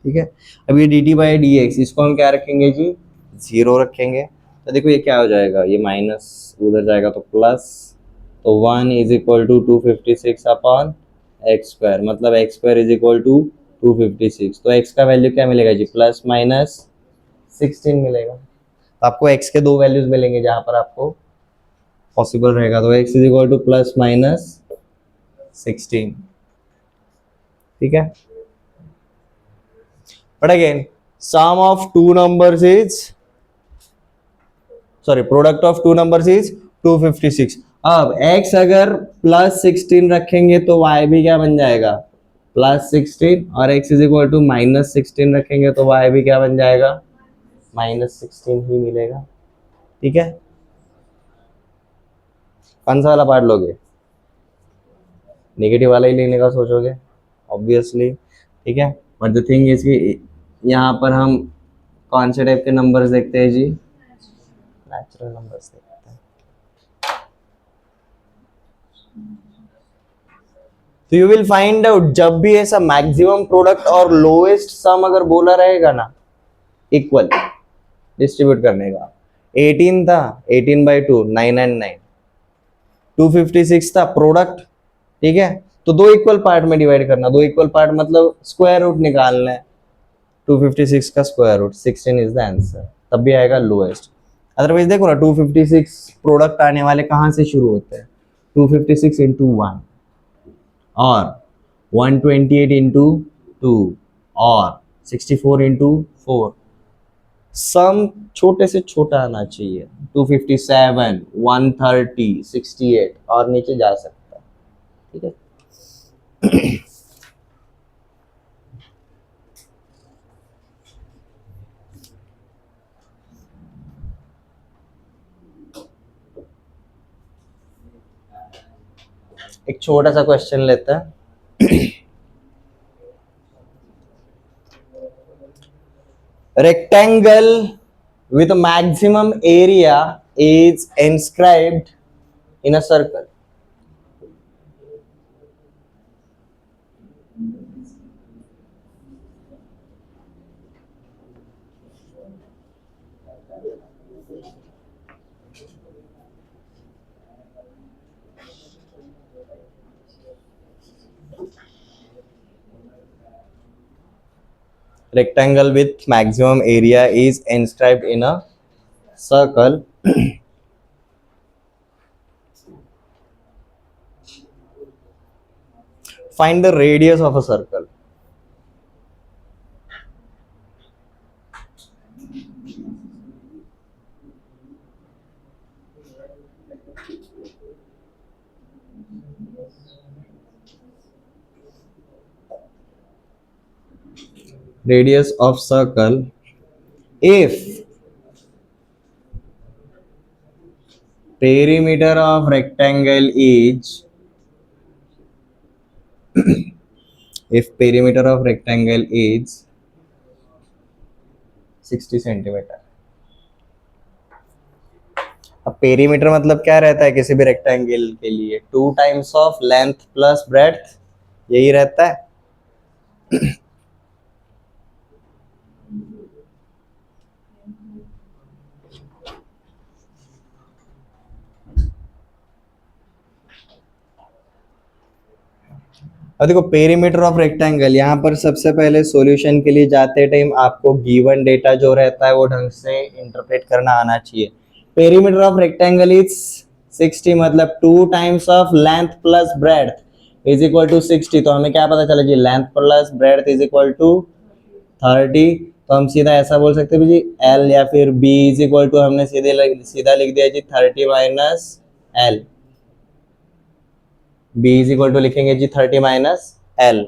ठीक है. अब ये dt बाई डी एक्स, इसको हम क्या रखेंगे जी, जीरो रखेंगे. तो देखो ये क्या हो जाएगा, ये माइनस उधर जाएगा तो प्लस. तो 1 is equal to 256 upon x square, मतलब x square is equal to 256. तो एक्स का वैल्यू क्या मिलेगा जी, प्लस माइनस 16 मिलेगा. तो आपको एक्स के दो वैल्यूज मिलेंगे जहां पर आपको पॉसिबल रहेगा. तो x is equal two plus minus 16. ठीक है. But again, sum of two numbers is, sorry, product of two numbers is 256. अब x अगर प्लस 16 रखेंगे तो y भी क्या बन जाएगा, प्लस 16. और x is equal to minus 16 रखेंगे तो y भी क्या बन जाएगा, माइनस 16 ही मिलेगा. ठीक है. कौन सा वाला पार्ट लोगे, नेगेटिव वाला ही लेने का सोचोगे ऑब्वियसली. ठीक है. बट द थिंग इज कि यहाँ पर हम कौन से टाइप के नंबर्स देखते हैं जी, नेचुरल नंबर्स देखते हैं. तो यू विल फाइंड आउट जब भी ऐसा मैक्सिमम प्रोडक्ट और लोएस्ट सम अगर बोला रहेगा ना, इक्वल डिस्ट्रीब्यूट करने का. 18 था, 18 बाई 2 9 एंड 9. 256 था प्रोडक्ट. ठीक है. तो दो इक्वल पार्ट में डिवाइड करना. दो इक्वल पार्ट मतलब स्क्वायर रूट निकालना है. 256 का square root 16 is the answer. तब भी आएगा लोएस्ट. अदरवाइज देखो ना, 256 प्रोडक्ट आने वाले कहाँ से शुरू होते हैं, 256 इंटू 1 और 128 इंटू 2 और 64 इंटू 4. सम छोटे से छोटा आना चाहिए. 257, 130, 68 और नीचे जा सकता है. ठीक है. एक छोटा सा क्वेश्चन लेते हैं. Rectangle with a maximum area is inscribed in a circle. Rectangle with maximum area is inscribed in a circle. Find the radius of a circle. Radius of circle if perimeter of rectangle is if perimeter of rectangle is 60 centimetre. अब perimeter मतलब क्या रहता है किसी भी rectangle के लिए? 2 times of length plus breadth, यही रहता है। अब देखो पेरीमीटर ऑफ रेक्टेंगल, यहाँ पर सबसे पहले सॉल्यूशन के लिए जाते टाइम आपको गिवन डेटा जो रहता है वो ढंग से इंटरप्रेट करना आना चाहिए। पेरीमीटर ऑफ रेक्टेंगल इज 60, मतलब 2 times of length plus breadth is equal to 60। तो हमें क्या पता चला जी, length plus breadth is equal to 30। तो हम सीधा ऐसा बोल सकते हैं जी, एल या फिर बी इज इक्वल टू, हमने सीधा लिख दिया जी 30 minus L. B is equal to लिखेंगे जी 30 minus L.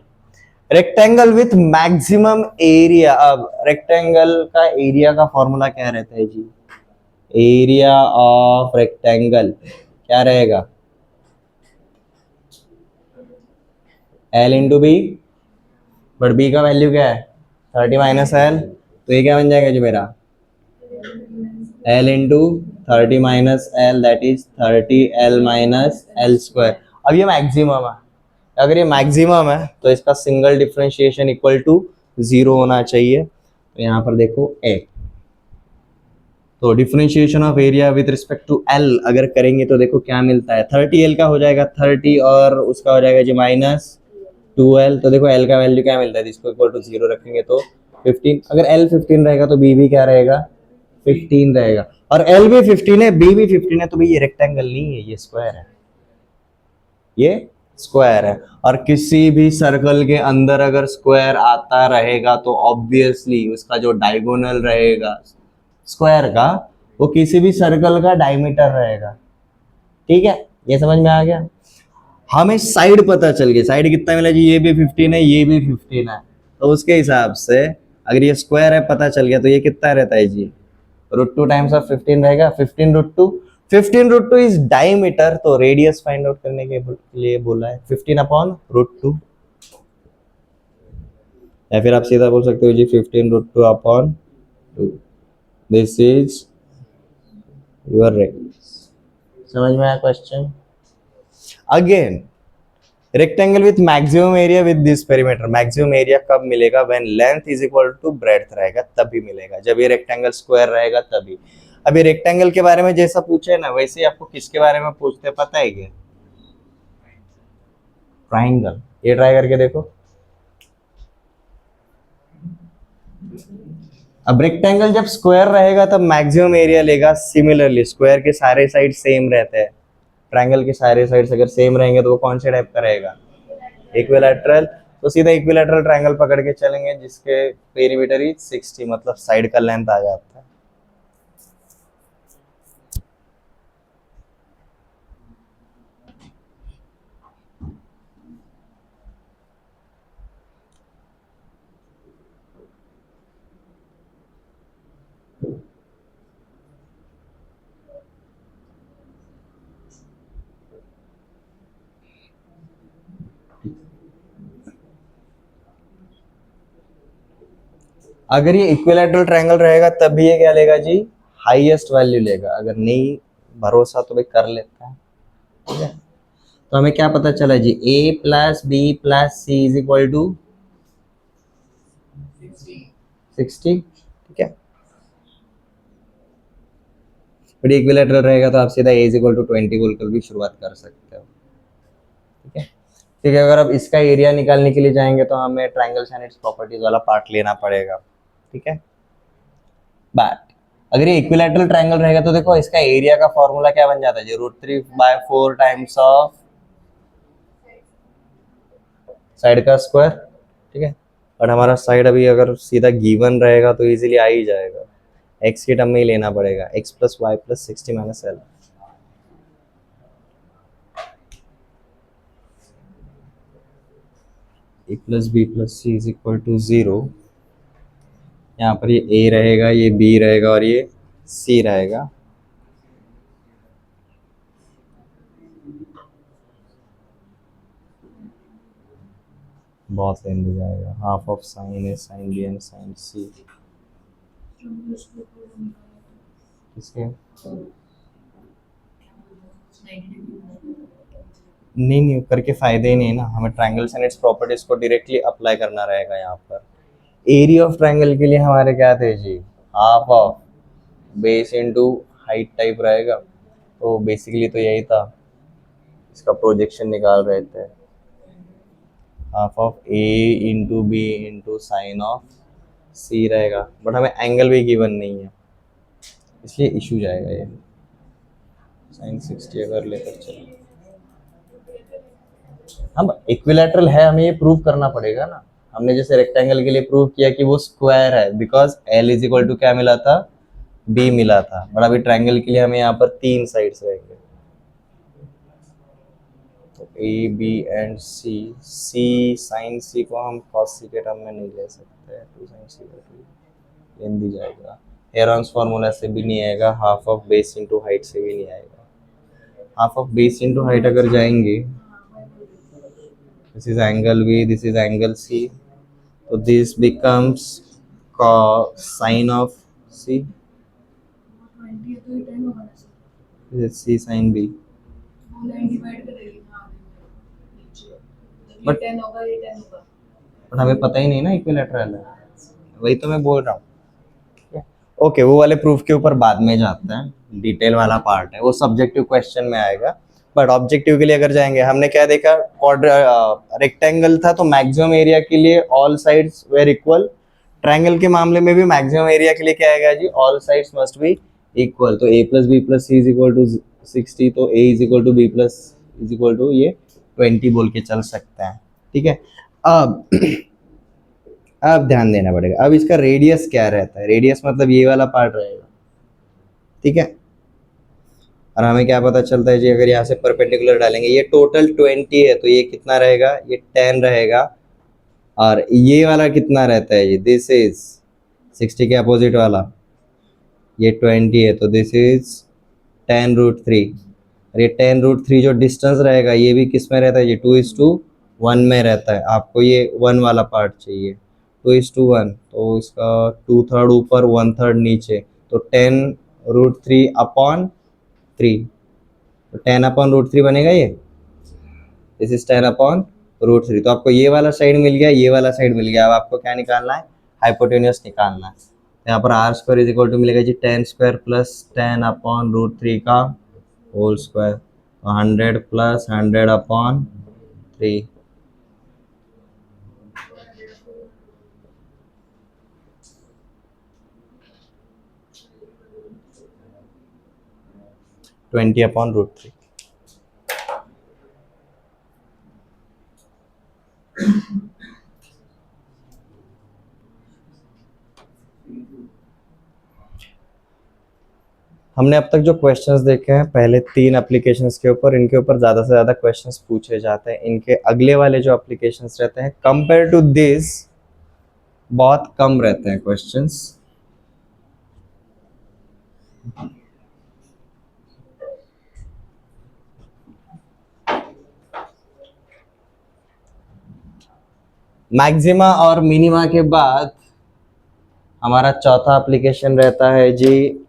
Rectangle with maximum area, अब रेक्टेंगल का एरिया का फॉर्मूला क्या रहता है जी? एरिया ऑफ रेक्टेंगल क्या रहेगा? L into B, but B का वैल्यू क्या है? 30 माइनस एल। तो ये क्या बन जाएगा जी मेरा? L into 30 minus L, that is 30 L minus L square. अब ये मैक्सिमम है, अगर ये मैक्सिमम है तो इसका सिंगल डिफरेंशिएशन इक्वल टू 0 होना चाहिए। तो यहाँ पर देखो ए, तो differentiation of area with respect to L अगर करेंगे तो देखो क्या मिलता है, 30 एल का हो जाएगा 30 और उसका हो जाएगा जी माइनस 2 एल। तो देखो एल का वैल्यू क्या मिलता है, इसको इक्वल टू 0 रखेंगे तो 15। अगर एल 15 रहेगा तो बी भी क्या रहेगा? 15 रहेगा। और एल भी 15 है, बी भी 15 है, तो भाई ये रेक्टेंगल नहीं है, ये स्क्वायर है, ये स्क्वायर है। और किसी भी सर्कल के अंदर अगर स्क्वायर आता रहेगा तो ऑब्वियसली उसका जो डायगोनल रहेगा स्क्वायर का, वो किसी भी सर्कल का डायमीटर रहेगा। ठीक है, ये समझ में आ गया? हमें साइड पता चल गई, साइड कितना मिला जी, ये भी 15 है, ये भी 15 है। तो उसके हिसाब से अगर ये स्क्वायर है पता चल गया, तो ये कितना रहता है जी? √2 टाइम्स ऑफ 15 रहेगा, 15 √2। 15 √2 इज डायमीटर, तो रेडियस फाइंड आउट करने के लिए बोला है 15 अपॉन √2। या फिर आप सीधा बोल सकते हो जी 15 √2 upon 2, this is your radius. समझ में आया question? Again, rectangle with maximum area with this perimeter, maximum area कब मिलेगा? When length is equal to breadth रहेगा तभी मिलेगा, जब ये रेक्टेंगल स्क्वायर रहेगा तभी। अभी रेक्टेंगल के बारे में जैसा पूछे है ना, वैसे ही आपको किसके बारे में पूछते हैं पता है क्या? ट्राइंगल। ये ट्राई करके देखो। अब रेक्टेंगल जब स्क्वायर रहेगा तब मैक्सिमम एरिया लेगा, सिमिलरली स्क्वायर के सारे साइड सेम रहते हैं, ट्रायंगल के सारे साइड्स अगर सेम रहेंगे तो वो कौन से टाइप का रहेगा? इक्विलैटरल। तो सीधा इक्विलैटरल ट्रायंगल पकड़ के चलेंगे जिसके पेरीमीटर इज 60, मतलब साइड का लेंथ आ जाता है। अगर ये इक्विलैटरल ट्रायंगल रहेगा तब भी ये क्या लेगा जी? हाईएस्ट वैल्यू लेगा। अगर नहीं भरोसा तो भाई कर लेता है। ठीक है, तो हमें क्या पता चला जी, a plus B plus C is equal to 60। ठीक है, फिर इक्विलैटरल रहेगा तो आप सीधा a इज इक्वल टू 20 बोलकर भी शुरुआत कर सकते हो। ठीक है, ठीक है। अगर अब इसका एरिया निकालने के लिए जाएंगे तो हमें ट्रायंगल्स एंड इट्स प्रॉपर्टीज वाला पार्ट लेना पड़ेगा। ठीक है, बट अगर ये इक्विलैटरल ट्रायंगल रहेगा तो देखो इसका एरिया का फॉर्मूला क्या बन जाता है जी, √3/4 टाइम्स ऑफ साइड का स्क्वायर। ठीक है, और हमारा साइड अभी अगर सीधा गिवन रहेगा तो इजीली आ ही जाएगा, एक्स की टर्म में ही लेना पड़ेगा, x plus Y plus 60 minus L. A plus B plus C is equal to 0। यहाँ पर ये a रहेगा, ये b रहेगा और ये c रहेगा। बहुत लेंदी जाएगा, half of sine A sine B and sine C. किसके? नहीं करके फायदे ही नहीं है ना, हमें ट्रायंगल्स एंड इट्स प्रॉपर्टीज को डायरेक्टली अप्लाई करना रहेगा यहाँ पर। एरिया ऑफ ट्रायंगल के लिए हमारे क्या थे जी, half of base into height type रहेगा, तो बेसिकली तो यही था, इसका प्रोजेक्शन निकाल रहे थे, half of A into B into sine of C रहेगा, बट हमें एंगल भी गिवन नहीं है, इसलिए इशू जाएगा ये। साइन 60 अगर लेकर चले, हम इक्विलैटरल है, हमें ये प्रूव करना पड़ेगा ना। हमने जैसे रेक्टेंगल के लिए प्रूव किया कि वो स्क्वायर है, because L is equal to क्या मिला था, बी मिला था, बट अभी ट्रायंगल के लिए हमें यहाँ पर 3 साइड्स रहेंगे, तो A B and C, C sine C को हम कॉस सी के टर्म में नहीं ले सकते, 2 साइन सी का 2 लेन दी जाएगा, हेरॉन्स फार्मूला से भी नहीं आएगा, half of base into height से भी नहीं आएगा। Half of base into height अगर जाएंगे, this is angle B, this is angle C, so this becomes sine of C, this is C sin B, but हमें पता ही नहीं ना इक्विलैटरल है, वही तो मैं बोल रहा हूँ। ओके, वो वाले प्रूफ के ऊपर बाद में जाते हैं, डिटेल वाला पार्ट है वो सब्जेक्टिव क्वेश्चन में आएगा, बट ऑब्जेक्टिव के लिए अगर जाएंगे, हमने क्या देखा, रेक्टेंगल था तो मैक्सिमम एरिया के लिए all sides were equal, triangle के मामले में भी मैक्सिमम एरिया के लिए क्या आएगा जी, all sides must be equal, तो a plus B plus C is equal to 60, तो a is equal to B plus is equal to ये 20 बोल के चल सकते हैं, ठीक है। अब ध्यान देना पड़ेगा, अब इसका रेडियस क्या रहता है, रेडियस मतलब ये वाला पार्ट रहेगा, ठीक है। और हमें क्या पता चलता है जी, अगर यहाँ से परपेंडिकुलर डालेंगे, ये टोटल 20 है, तो ये कितना रहेगा, ये 10 रहेगा, और ये वाला कितना रहता है जी, दिस इज 60 के अपोजिट वाला, ये 20 है, तो दिस इज 10√3, और ये 10√3 जो डिस्टेंस रहेगा, ये भी किस में रहता है जी, 2:1 में रहता है, आपको ये 1 वाला पार्ट चाहिए, 2:1, तो इसका 2/3 ऊपर 1/3 नीचे, तो 10√3 अपॉन 3, तो 10/√3 बनेगा ये, दिस इज 10/√3, तो आपको ये वाला साइड मिल गया, ये वाला साइड मिल गया, अब आपको क्या निकालना है, हाइपोटेन्यूस निकालना है, तो यहाँ पर r² इज इक्वल टू मिलेगा जी 10² प्लस 10/√3 का होल स्क्वायर, तो 100 प्लस 100/3, (20/√3). हमने अब तक जो क्वेश्चंस देखे हैं पहले 3 एप्लीकेशंस के ऊपर, इनके ऊपर ज़्यादा से ज़्यादा क्वेश्चंस पूछे जाते हैं, इनके अगले वाले जो एप्लीकेशंस रहते हैं कंपेयर टू दिस बहुत कम रहते हैं क्वेश्चंस। मैक्सिमा और मिनिमा के बाद हमारा चौथा एप्लीकेशन रहता है जी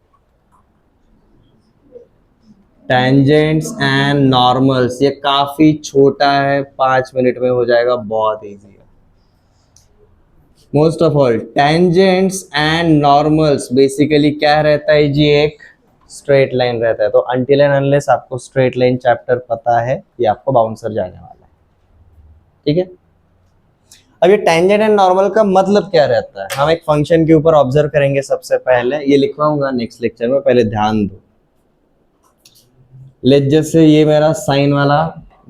टेंजेंट्स एंड नॉर्मल्स। ये काफी छोटा है, 5 मिनट में हो जाएगा, बहुत इजी है। Most of all tangents and normals basically क्या रहता है जी, एक स्ट्रेट लाइन रहता है, तो अनटिल एंड अनलेस आपको स्ट्रेट लाइन चैप्टर पता है, ये आपको बाउंसर जाने वाला है, ठीक है। अब ये टेंजेंट एंड नॉर्मल का मतलब क्या रहता है, हम एक फंक्शन के ऊपर ऑब्जर्व करेंगे। सबसे पहले ये लिखवाऊंगा नेक्स्ट लेक्चर में, पहले ध्यान दो। लेट जैसे ये मेरा साइन वाला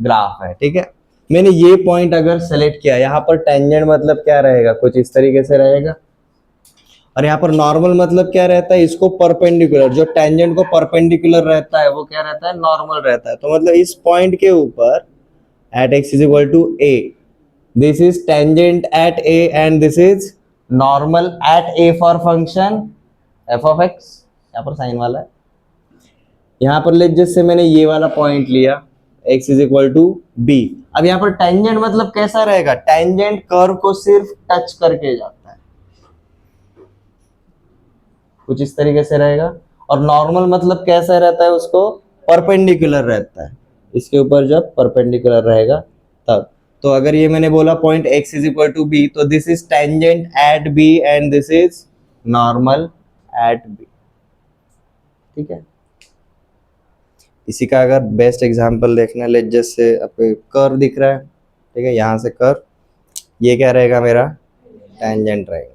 ग्राफ है, ठीक है, मैंने ये पॉइंट अगर सेलेक्ट किया, यहाँ पर टेंजेंट मतलब क्या रहेगा, कुछ इस तरीके से रहेगा, और यहाँ पर नॉर्मल मतलब क्या रहता है, इसको परपेंडिकुलर, जो टेंजेंट को परपेंडिकुलर रहता है वो क्या रहता है, नॉर्मल रहता है। तो मतलब इस पॉइंट के ऊपर at x is equal to a, this is tangent at a and this is normal at a for function f of x, यहाँ पर साइन वाला है। यहाँ पर लेट जैसे मैंने ये वाला पॉइंट लिया x is equal to b, अब यहाँ पर टेंजेंट मतलब कैसा रहेगा, टेंजेंट कर्व को सिर्फ टच करके जाता है, कुछ इस तरीके से रहेगा। और नॉर्मल मतलब कैसा रहता है, उसको परपेंडिकुलर रहता है, इसके ऊपर जब परपेंडिकुलर रहेगा तब। तो अगर ये मैंने बोला point x is equal to B, तो this is tangent at B and this is normal at B. ठीक है, इसी का अगर बेस्ट एग्जांपल देखना, लेट जैसे आपको कर्व दिख रहा है, ठीक है, यहाँ से कर्व, ये क्या रहेगा मेरा टेंजेंट रहेगा।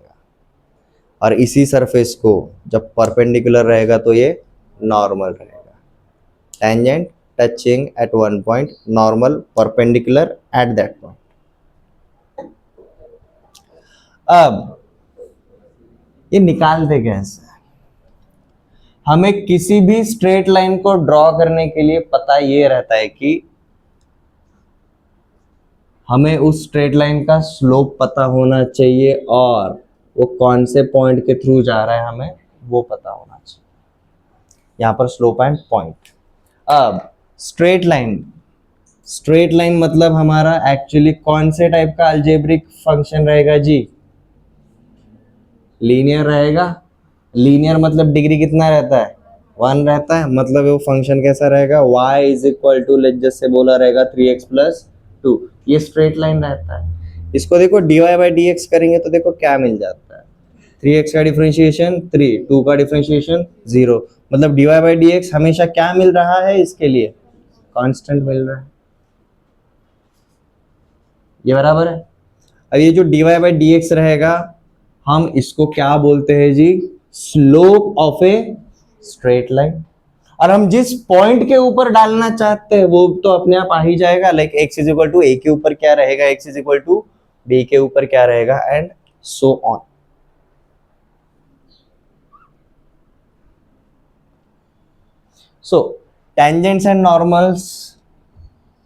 और इसी सरफेस को जब परपेंडिकुलर रहेगा तो ये नॉर्मल रहेगा। Tangent touching at one point, normal perpendicular at that point. अब ये निकालते कैसे? हमें किसी भी स्ट्रेट लाइन को ड्रॉ करने के लिए पता ये रहता है कि हमें उस स्ट्रेट लाइन का स्लोप पता होना चाहिए और वो कौन से पॉइंट के थ्रू जा रहा है हमें वो पता होना चाहिए। यहाँ पर स्लोप एंड पॉइंट। अब स्ट्रेट लाइन मतलब हमारा एक्चुअली कौन से टाइप का अलजेब्रिक फंक्शन रहेगा जी? लीनियर रहेगा। लीनियर मतलब डिग्री कितना रहता है? 1 रहता है। मतलब वो फंक्शन कैसा रहेगा? y is equal to, let just say बोला रहेगा 3x प्लस 2। ये स्ट्रेट लाइन रहता है। इसको देखो dy बाई dx करेंगे तो देखो क्या मिल जाता है, 3x का डिफरेंशिएशन 3, 2 का डिफरेंशिएशन 0। मतलब dy बाई dx हमेशा क्या मिल रहा है इसके लिए? कांस्टेंट मिल रहा है। ये बराबर है। अब ये जो dy बाई dx रहेगा, हम इसको क्या बोलते हैं जी? Slope of a straight line. और हम जिस पॉइंट के ऊपर डालना चाहते हैं वो तो अपने आप आ ही जाएगा। Like x is equal to a के ऊपर क्या रहेगा, x is equal to b के ऊपर क्या रहेगा, and so on. So tangents and normals,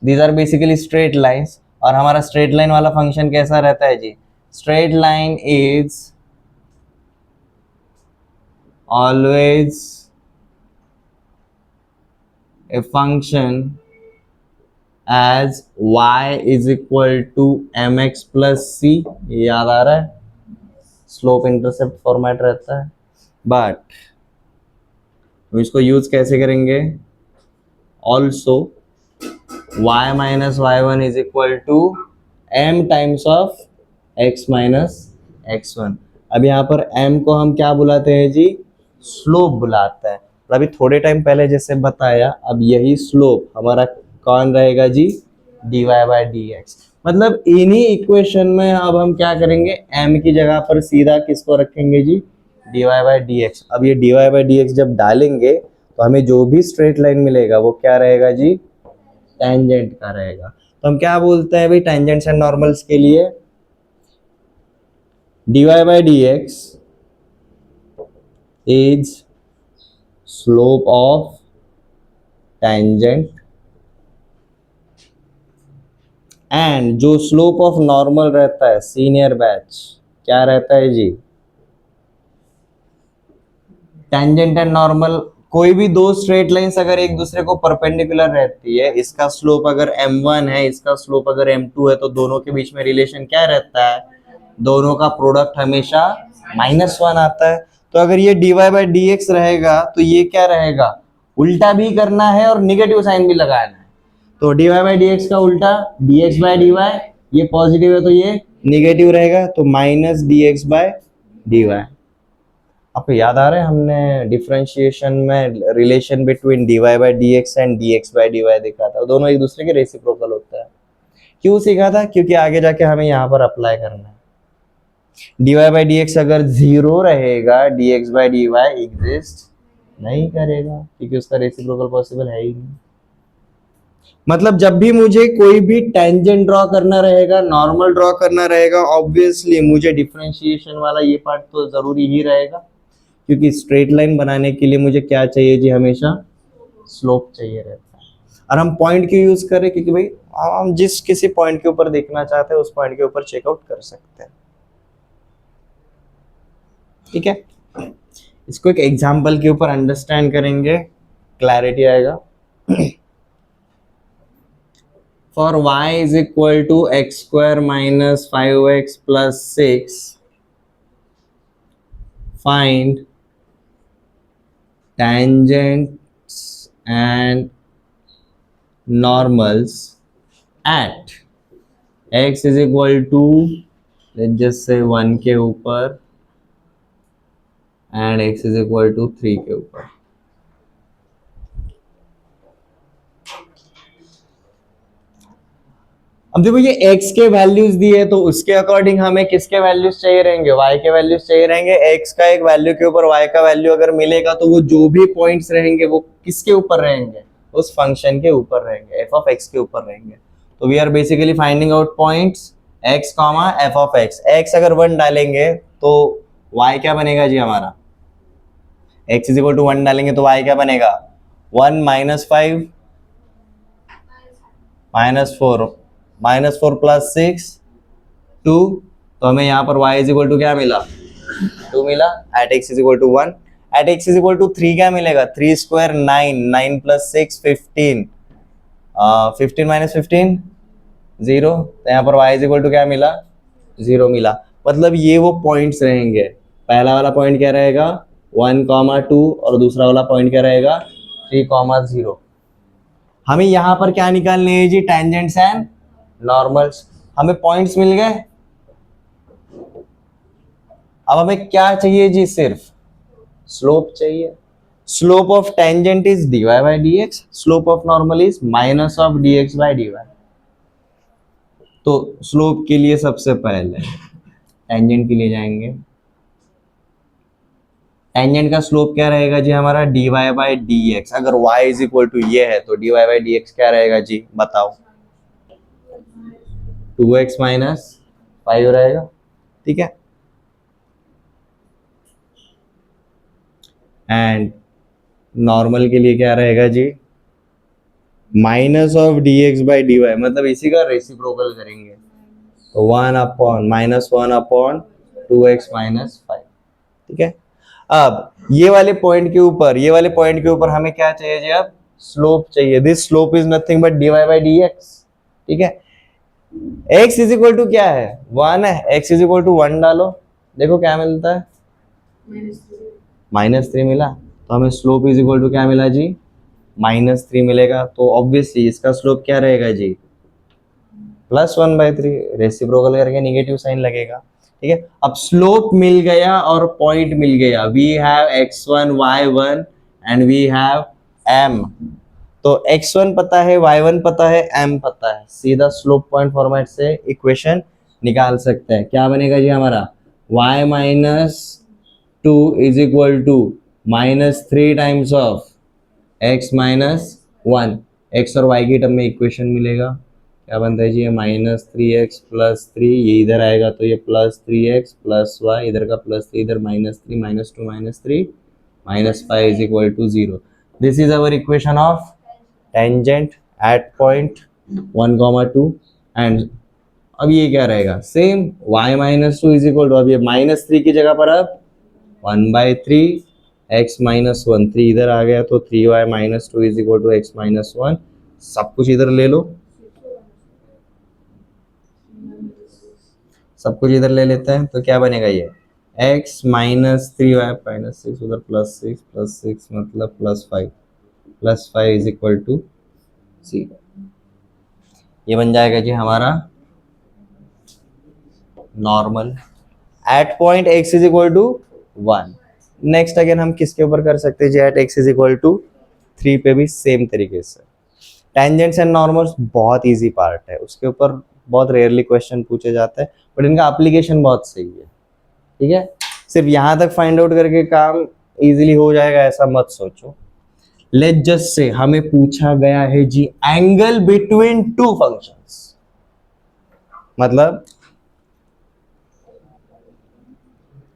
these are basically straight lines. और हमारा स्ट्रेट लाइन वाला फंक्शन कैसा रहता है जी? Straight line is always a function as y is equal to mx plus c। ये याद आ रहा है, स्लोप इंटरसेप्ट फॉर्मेट रहता है। बट हम इसको यूज कैसे करेंगे? Also y minus y1 is equal to m times of x minus x1। अब यहाँ पर m को हम क्या बुलाते हैं जी? स्लोप बुलाते हैं। अभी थोड़े टाइम पहले जैसे बताया, अब यही स्लोप हमारा कौन रहेगा जी? dy by dx। मतलब इन्हीं इक्वेशन में अब हम क्या करेंगे, m की जगह पर सीधा किसको रखेंगे जी? dy by dx। अब ये dy बाई dx जब डालेंगे तो हमें जो भी स्ट्रेट लाइन मिलेगा वो क्या रहेगा जी? टेंजेंट का रहेगा। तो हम क्या बोलते हैं भाई टेंजेंट्स एंड नॉर्मल्स के लिए? dy by dx is slope of tangent and जो स्लोप ऑफ नॉर्मल रहता है सीनियर बैच क्या रहता है जी? टेंजेंट एंड नॉर्मल, कोई भी दो स्ट्रेट लाइंस अगर एक दूसरे को परपेंडिकुलर रहती है, इसका स्लोप अगर m1 है, इसका स्लोप अगर m2 है, तो दोनों के बीच में रिलेशन क्या रहता है? दोनों का प्रोडक्ट हमेशा -1 आता है। तो अगर ये dy बाई dx रहेगा तो ये क्या रहेगा? उल्टा भी करना है और निगेटिव साइन भी लगाना है। तो dy बाई dx का उल्टा dx बाई dy, ये पॉजिटिव है तो ये निगेटिव रहेगा, तो माइनस dx बाई dy। आपको याद आ रहा है हमने डिफरेंशिएशन में relation between dy by dx and dx by dy देखा था, दोनों एक दूसरे के रेसिप्रोकल होता है। क्यों सीखा था? क्योंकि आगे जाके हमें यहाँ पर अप्लाई करना है। dy बाई dx अगर 0 रहेगा, dx बाई dy एग्जिस्ट नहीं करेगा क्योंकि उसका रेसिप्रोकल पॉसिबल है ही नहीं। मतलब जब भी मुझे कोई भी टेंजेंट ड्रॉ करना रहेगा, नॉर्मल ड्रॉ करना रहेगा, ऑब्वियसली मुझे डिफरेंशिएशन वाला ये पार्ट तो जरूरी ही रहेगा, क्योंकि स्ट्रेट लाइन बनाने के लिए मुझे क्या चाहिए जी? हमेशा स्लोप चाहिए रहता है। और हम पॉइंट क्यों यूज करें? क्योंकि भाई हम जिस किसी पॉइंट के ऊपर देखना चाहते हैं उस पॉइंट के ऊपर चेकआउट कर सकते हैं। ठीक है, इसको एक एग्जांपल के ऊपर अंडरस्टैंड करेंगे, क्लैरिटी आएगा। For y is equal to x square minus 5x plus 6, find tangents and normals at x is equal to let's just say 1 के ऊपर and x is equal to 3 के ऊपर। अब देखो ये x के वैल्यूज दिए तो उसके अकॉर्डिंग हमें किसके वैल्यूज चाहिए रहेंगे, y के वैल्यूज चाहिए रहेंगे। x का एक वैल्यू के ऊपर y का वैल्यू अगर मिलेगा तो वो जो भी पॉइंट्स रहेंगे वो किसके ऊपर रहेंगे, उस फंक्शन के ऊपर रहेंगे, f ऑफ x के ऊपर रहेंगे। तो we are basically finding out points x comma f of x। x अगर 1 डालेंगे तो y क्या बनेगा जी हमारा, x इज इक्वल टू 1 डालेंगे तो y क्या बनेगा, 1 माइनस 5 माइनस 4 माइनस 4 प्लस 6 2। तो हमें यहाँ पर y इज इक्वल टू क्या मिला, 2 मिला। At x is equal to 1, at x is equal to 3 क्या मिलेगा, 3 स्क्वायर 9, 9 प्लस 6 15, 15 माइनस 15 0। तो यहाँ पर y इज इक्वल टू क्या मिला, 0 मिला। मतलब ये वो पॉइंट्स रहेंगे, पहला वाला पॉइंट क्या रहेगा 1,2 और दूसरा वाला पॉइंट क्या रहेगा 3,0। हमें यहाँ पर क्या निकालने हैं जी, टेंजेंट्स एंड नॉर्मल्स। हमें पॉइंट्स मिल गए, अब हमें क्या चाहिए जी, सिर्फ स्लोप चाहिए। Slope of tangent is dy by dx, slope of normal is minus of dx by dy। तो स्लोप के लिए सबसे पहले टेंजेंट के लिए जाएंगे। टेंजेंट का स्लोप क्या रहेगा जी हमारा, dy बाई dx। अगर y इज इक्वल टू ये है तो dy बाई dx क्या रहेगा जी बताओ, 2x माइनस 5 रहेगा, ठीक है। एंड नॉर्मल के लिए क्या रहेगा जी, minus of dx by dy, मतलब इसी का रेसिप्रोकल करेंगे तो 1 upon minus 1 upon 2x minus 5, ठीक है। अब ये वाले पॉइंट के ऊपर, ये वाले पॉइंट के ऊपर हमें क्या चाहिए जी, अब स्लोप चाहिए। This slope is nothing but dy by dx, ठीक है। x इज इक्वल टू क्या है 1 है, x इज इक्वल टू 1 डालो, देखो क्या मिलता है -3 मिला। तो हमें स्लोप इज इक्वल टू क्या मिला जी, -3 मिलेगा। तो ऑब्वियसली इसका स्लोप क्या रहेगा जी, +1/3। रेसिप्रोकल करके नेगेटिव साइन लगेगा, ठीक है। अब स्लोप मिल गया और पॉइंट मिल गया, we have x1 y1 and we have m। तो x1 पता है, y1 पता है, m पता है, सीधा स्लोप पॉइंट फॉर्मेट से इक्वेशन निकाल सकते हैं। क्या बनेगा जी हमारा, y minus 2 is equal to -3 times of x minus 1। x और y की टर्म में इक्वेशन मिलेगा, क्या बनता है जी, ये -3x प्लस 3, ये इधर आएगा तो ये +3x प्लस y, इधर का +3, इधर -3 -2 -3 -5 is equal to 0। This is our equation of tangent at point 1,2। And अब ये क्या रहेगा, same y minus 2 is equal to, अब ये -3 की जगह पर अब 1/3 x माइनस 1, 3 इधर आ गया तो 3y minus 2 is equal to x minus 1। सब कुछ इधर ले लो, सब कुछ इधर ले लेते हैं तो क्या बनेगा, ये x माइनस 3y माइनस 6, उधर +6 मतलब +5 इज इक्वल टू 0। ये बन जाएगा जी हमारा normal at point x is equal to 1। Next again हम किसके ऊपर कर सकते हैं जी, eight x is equal to 3 पे भी सेम तरीके से। टेंजेंट्स एंड नॉर्मल्स बहुत इजी पार्ट है, उसके ऊपर बहुत रेयरली क्वेश्चन पूछे जाते हैं, बट इनका एप्लीकेशन बहुत सही है, ठीक है। सिर्फ यहाँ तक फाइंड आउट करके काम इजीली हो जाएगा ऐसा मत सोचो। लेट जस्ट से हमें पूछा गया है जी एंगल बिटवीन टू फंक्शंस, मतलब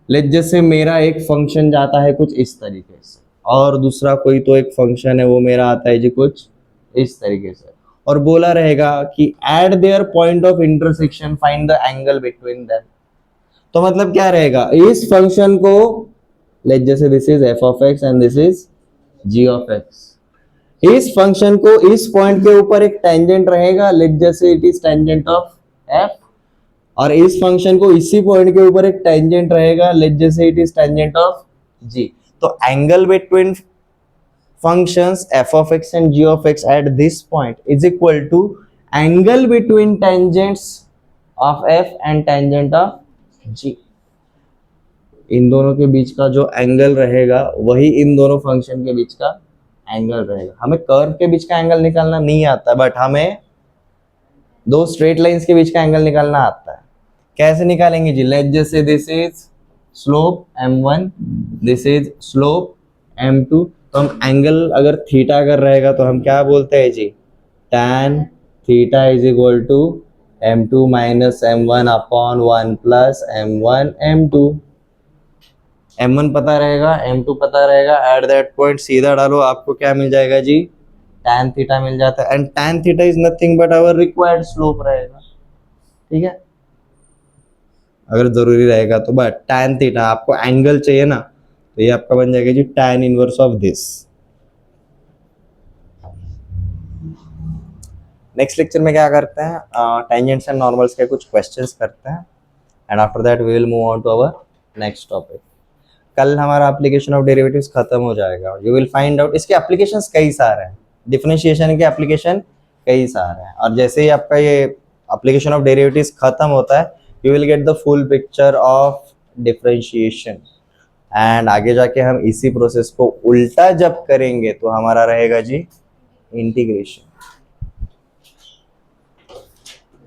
लेट जस्ट से मेरा एक फंक्शन जाता है कुछ इस तरीके से और दूसरा कोई तो एक फंक्शन है वो मेरा आता है जी कुछ इस तरीके से, और बोला रहेगा कि eight their point of intersection find the angle between them. तो मतलब क्या रहेगा, इस फंक्शन को लेट जैसे this is f of x and this is g of x, इस फंक्शन को इस पॉइंट के ऊपर एक टेंजेंट रहेगा, लेट जैसे it is tangent of f, और इस फंक्शन को इसी पॉइंट के ऊपर एक टेंजेंट रहेगा, लेट जैसे it is tangent of g। तो angle between functions f of x and g of x at this point is equal to angle between tangents of f and tangent of g. इन दोनों के बीच का जो angle रहेगा वही इन दोनों function के बीच का एंगल रहेगा. हमें कर्व के बीच का एंगल निकालना नहीं आता, बट हमें दो स्ट्रेट लाइंस के बीच का एंगल निकालना आता है. कैसे निकालेंगे जी? Let's just say this is slope m1, this is slope m2. तो हम एंगल अगर थीटा अगर रहेगा तो हम क्या बोलते हैं जी? tan theta is equal to m2 minus m1 upon 1 plus m1 m2. m1 पता रहेगा, m2 पता रहेगा. एट दैट पॉइंट सीधा डालो, आपको क्या मिल जाएगा जी? tan थीटा मिल जाता है. And tan theta is nothing but our required slope रहेगा. ठीक है, अगर जरूरी रहेगा तो. बट tan थीटा आपको एंगल चाहिए ना, तो ये आपका बन जाएगा जी tan inverse of this. Next lecture में क्या करते हैं? टेंजेंट्स एंड नॉर्मल्स के कुछ क्वेश्चंस करते हैं, and after that we will move on to our next topic. कल हमारा एप्लीकेशन ऑफ डेरिवेटिव्स खत्म हो जाएगा. यू विल फाइंड आउट इसके एप्लीकेशंस कई सारे हैं, डिफरेंशिएशन के एप्लीकेशन कई सारे हैं. और जैसे ही आपका ये एप्लीकेशन ऑफ डेरिवेटिव्स खत्म होता है, you will get the full picture of differentiation. And आगे जाके हम इसी प्रोसेस को उल्टा जब करेंगे तो हमारा रहेगा जी इंटीग्रेशन.